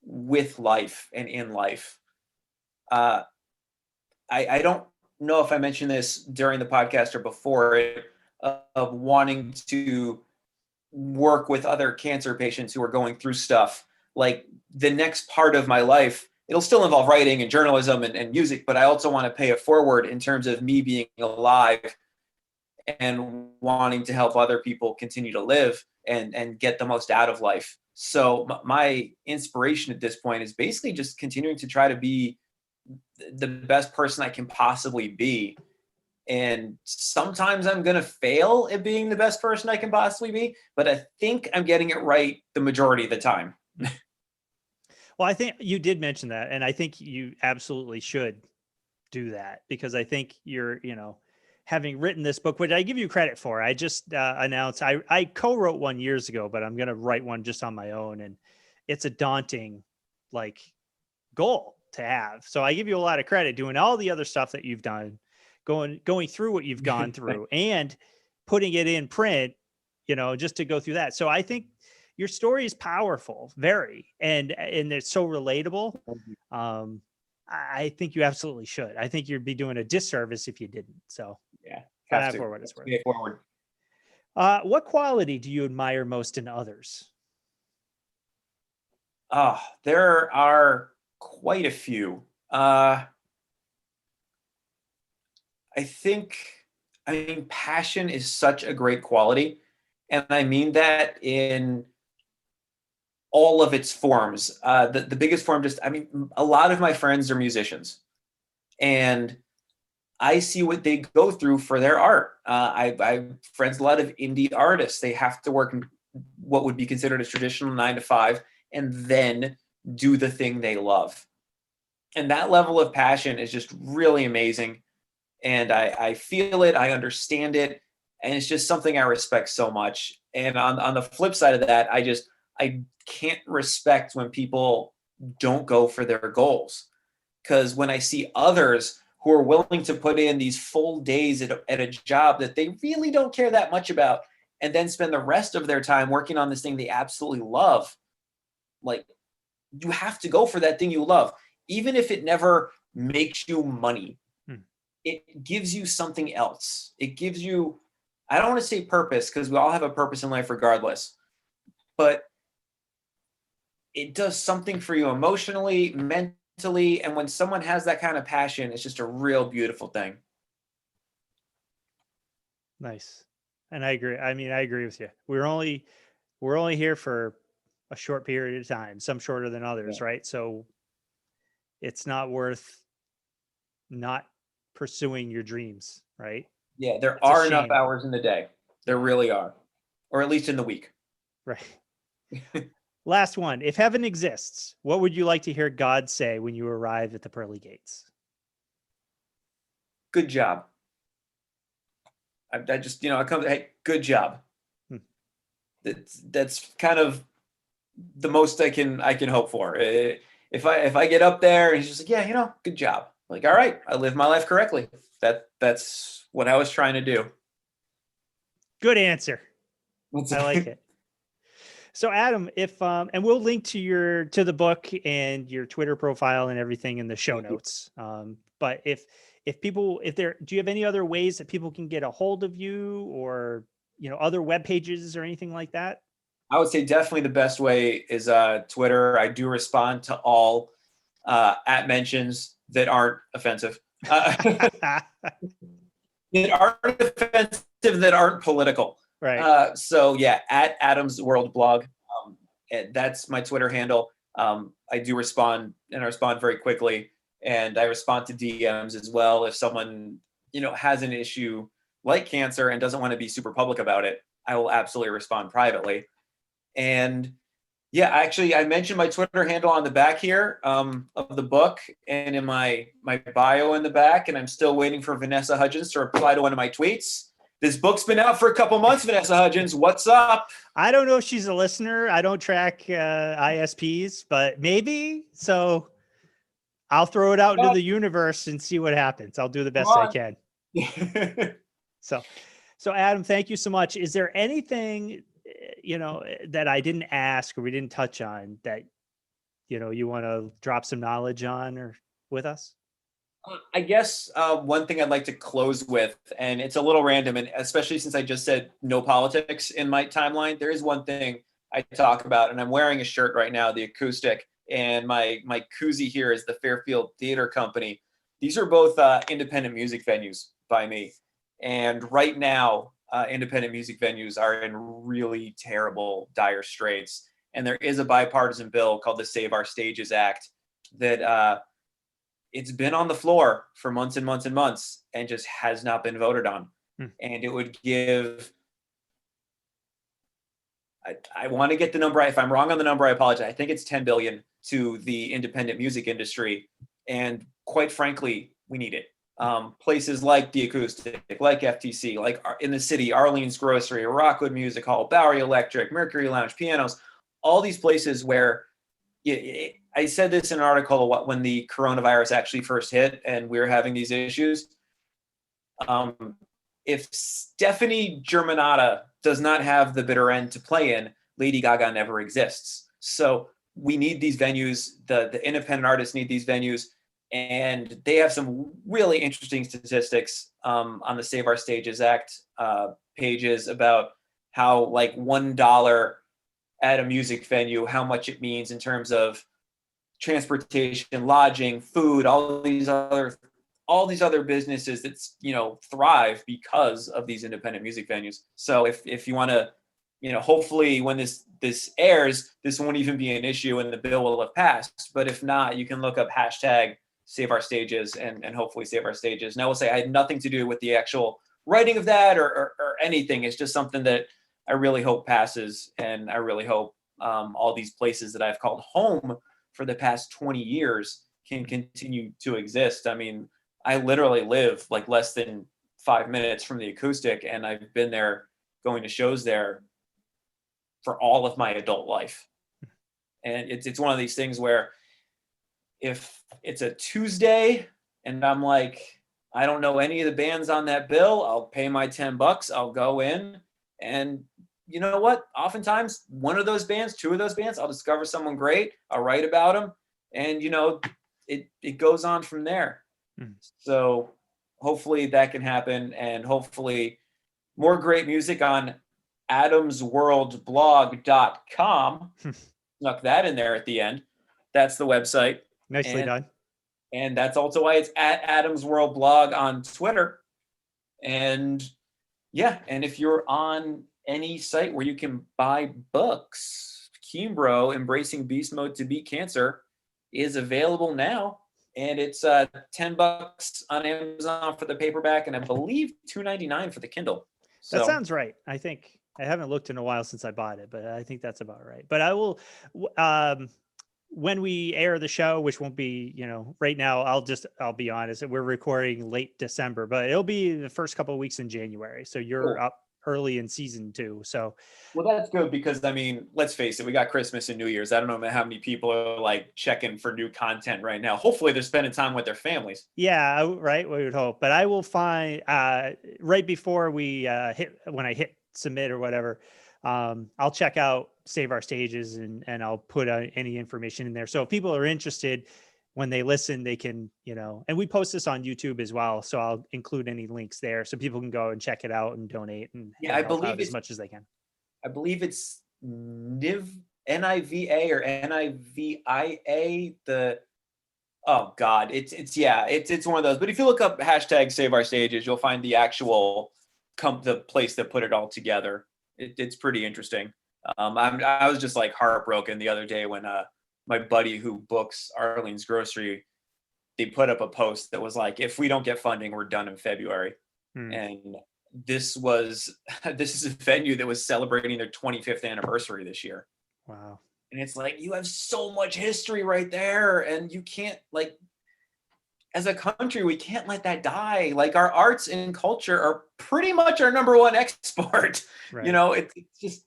with life and in life. Uh, I don't know if I mentioned this during the podcast or before it, of wanting to work with other cancer patients who are going through stuff. Like the next part of my life, it'll still involve writing and journalism and music, but I also want to pay it forward in terms of me being alive and wanting to help other people continue to live and get the most out of life. So my inspiration at this point is basically just continuing to try to be the best person I can possibly be. And sometimes I'm going to fail at being the best person I can possibly be, but I think I'm getting it right the majority of the time. Well, I think you did mention that, and I think you absolutely should do that because I think you're, having written this book, which I give you credit for. I just announced I co-wrote one years ago, but I'm going to write one just on my own, and it's a daunting, like, goal to have. So I give you a lot of credit doing all the other stuff that you've done, going through what you've gone through, and putting it in print, just to go through that. So I think your story is powerful, very, and it's so relatable. Um, I think you absolutely should. I think you'd be doing a disservice if you didn't. So Yeah, have to for what it's worth. pay it forward. What quality do you admire most in others? There are quite a few. I think, I mean, passion is such a great quality. And I mean that in all of its forms. The biggest form, just, I mean, a lot of my friends are musicians. And I see what they go through for their art. I friends a lot of indie artists. They have to work in what would be considered a traditional 9 to 5 and then do the thing they love. And that level of passion is just really amazing. And I feel it, I understand it, and it's just something I respect so much. And on the flip side of that, I can't respect when people don't go for their goals. Because when I see others who are willing to put in these full days at a job that they really don't care that much about, and then spend the rest of their time working on this thing they absolutely love, like, you have to go for that thing you love, even if it never makes you money. Hmm. It gives you something else. It gives you, I don't want to say purpose because we all have a purpose in life regardless, but it does something for you emotionally, mentally. And when someone has that kind of passion, it's just a real beautiful thing. Nice. And I agree. I mean, I agree with you. We're only here for a short period of time, some shorter than Yeah. others, right? So it's not worth not pursuing your dreams, right? Yeah, there It's a are enough shame. hours in the day. There Yeah, really are, or at least in the week. right. Last one. If heaven exists, what would you like to hear God say when you arrive at the pearly gates? Good job. I just, I come, hey, good job. Hmm. That's kind of the most I can hope for. If I get up there and he's just like, yeah, good job. Like, all right, I lived my life correctly. That's what I was trying to do. Good answer. I like it. So Adam, if and we'll link to the book and your Twitter profile and everything in the show Thank you. notes. But if people if there do you have any other ways that people can get a hold of you or other web pages or anything like that? I would say definitely the best way is Twitter. I do respond to all at mentions that aren't offensive. That aren't offensive, that aren't political. Right. So yeah, at Adam's World Blog, that's my Twitter handle. I do respond, and I respond very quickly, and I respond to DMs as well. If someone has an issue like cancer and doesn't want to be super public about it, I will absolutely respond privately. And yeah, actually, I mentioned my Twitter handle on the back here of the book and in my bio in the back, and I'm still waiting for Vanessa Hudgens to reply to one of my tweets. This book's been out for a couple months, Vanessa Hudgens. What's up? I don't know if she's a listener. I don't track ISPs, but maybe. So I'll throw it out into the universe and see what happens. I'll do the best I can. So Adam, thank you so much. Is there anything that I didn't ask or we didn't touch on that you want to drop some knowledge on or with us? I guess one thing I'd like to close with, and it's a little random, and especially since I just said no politics in my timeline, there is one thing I talk about, and I'm wearing a shirt right now, the Acoustic, and my koozie here is the Fairfield Theater Company. These are both independent music venues by me, and right now, independent music venues are in really terrible, dire straits, and there is a bipartisan bill called the Save Our Stages Act that it's been on the floor for months and months and months and just has not been voted on. And it would give, I want to get the number. If I'm wrong on the number, I apologize. I think it's 10 billion to the independent music industry. And quite frankly, we need it. Places like the Acoustic, like FTC, like in the city, Arlene's Grocery, Rockwood Music Hall, Bowery Electric, Mercury Lounge, Pianos, all these places where I said this in an article when the coronavirus actually first hit and we were having these issues. If Stephanie Germanotta does not have the bitter end to play in, Lady Gaga never exists. So we need these venues. The independent artists need these venues. And they have some really interesting statistics on the Save Our Stages Act pages about how like $1 at a music venue, how much it means in terms of transportation, lodging, food, all these other businesses that thrive because of these independent music venues. So if you want to, hopefully when this airs, this won't even be an issue and the bill will have passed. But if not, you can look up hashtag Save Our Stages and hopefully save our stages. And I will say I had nothing to do with the actual writing of that or anything. It's just something that I really hope passes, and I really hope all these places that I've called home for the past 20 years can continue to exist. I mean, I literally live like less than 5 minutes from the Acoustic, and I've been there going to shows there for all of my adult life. And it's one of these things where if it's a Tuesday and I'm like, I don't know any of the bands on that bill, I'll pay my $10, I'll go in, and you know what? Oftentimes, one of those bands, two of those bands, I'll discover someone great. I'll write about them, and it goes on from there. So hopefully that can happen, and hopefully more great music on adamsworldblog.com. Snuck that in there at the end. That's the website. Nicely done. And that's also why it's at Adam's World Blog on Twitter. And yeah, and if you're on any site where you can buy books, ChemBro, Embracing Beast Mode to Beat Cancer, is available now. And it's $10 on Amazon for the paperback, and I believe $2.99 for the Kindle. So, that sounds right. I think I haven't looked in a while since I bought it, but I think that's about right. But I will, when we air the show, which won't be, right now, I'll be honest, we're recording late December, but it'll be the first couple of weeks in January. So you're cool. Up early in season 2. So, well, that's good because I mean, let's face it, we got Christmas and New Year's. I don't know how many people are like checking for new content right now. Hopefully they're spending time with their families. Yeah, right. We would hope, but I will find right before when I hit submit or whatever, I'll check out Save Our Stages and I'll put any information in there. So if people are interested, when they listen, they can, and we post this on YouTube as well. So I'll include any links there so people can go and check it out and donate and I believe as much as they can. I believe it's NIV, NIVA or NIVIA. Oh God, it's one of those. But if you look up hashtag Save Our Stages, you'll find the actual the place that put it all together. It's pretty interesting. I was just like heartbroken the other day when my buddy who books Arlene's Grocery, they put up a post that was like, if we don't get funding, we're done in February. And this is a venue that was celebrating their 25th anniversary this year. Wow. And it's like, you have so much history right there, and you can't, like, as a country, we can't let that die. Like, our arts and culture are pretty much our number one export. Right. You know, it's just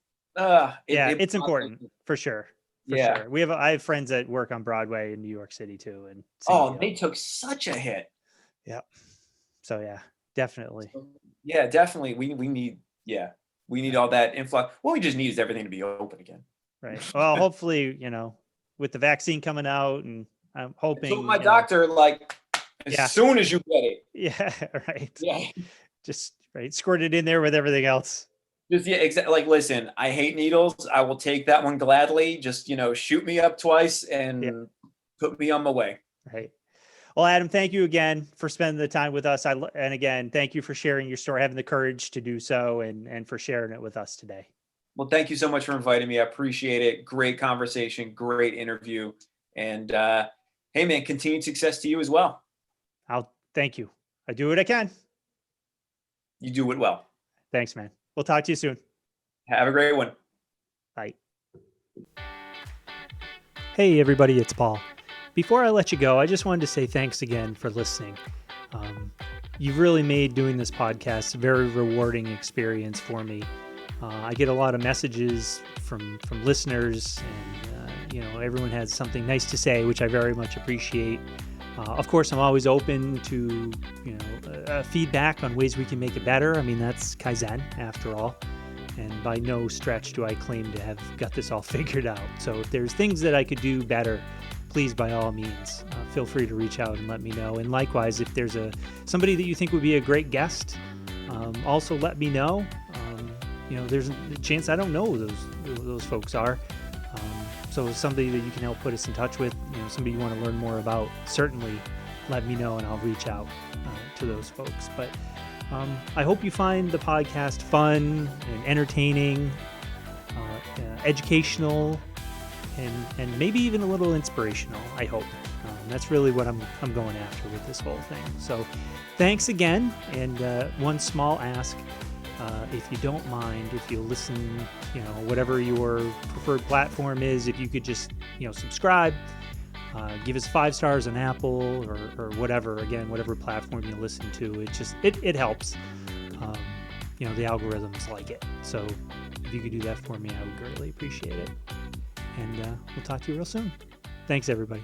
it's important for sure. Sure. I have friends that work on Broadway in New York City too, and they took such a hit. Yeah. So yeah, definitely. Yeah, definitely. We need all that influx. What we just need is everything to be open again. Right. Well, hopefully, with the vaccine coming out, and I'm hoping. So my doctor, like, as soon as you get it. Yeah. Right. Yeah. Just squirt it in there with everything else. Just exactly. Like, listen, I hate needles. I will take that one gladly. Just shoot me up twice and put me on my way. Right. Well, Adam, thank you again for spending the time with us. And again, thank you for sharing your story, having the courage to do so, and for sharing it with us today. Well, thank you so much for inviting me. I appreciate it. Great conversation, great interview. And hey, man, continued success to you as well. Thank you. I do what I can. You do it well. Thanks, man. We'll talk to you soon. Have a great one. Bye. Hey, everybody, it's Paul. Before I let you go, I just wanted to say thanks again for listening. You've really made doing this podcast a very rewarding experience for me. I get a lot of messages from listeners, and everyone has something nice to say, which I very much appreciate. Of course, I'm always open to feedback on ways we can make it better. I mean, that's Kaizen after all, and by no stretch do I claim to have got this all figured out. So if there's things that I could do better, please, by all means, feel free to reach out and let me know. And likewise, if there's somebody that you think would be a great guest, also let me know. There's a chance I don't know who those folks are. So somebody that you can help put us in touch with, somebody you want to learn more about, certainly let me know and I'll reach out to those folks. But I hope you find the podcast fun and entertaining, educational, and maybe even a little inspirational, I hope. That's really what I'm going after with this whole thing. So thanks again. And one small ask, if you don't mind, if you listen, whatever your preferred platform is, if you could just, subscribe, give us 5 stars on Apple or whatever, again, whatever platform you listen to, it helps. The algorithms like it. So if you could do that for me, I would greatly appreciate it. And we'll talk to you real soon. Thanks, everybody.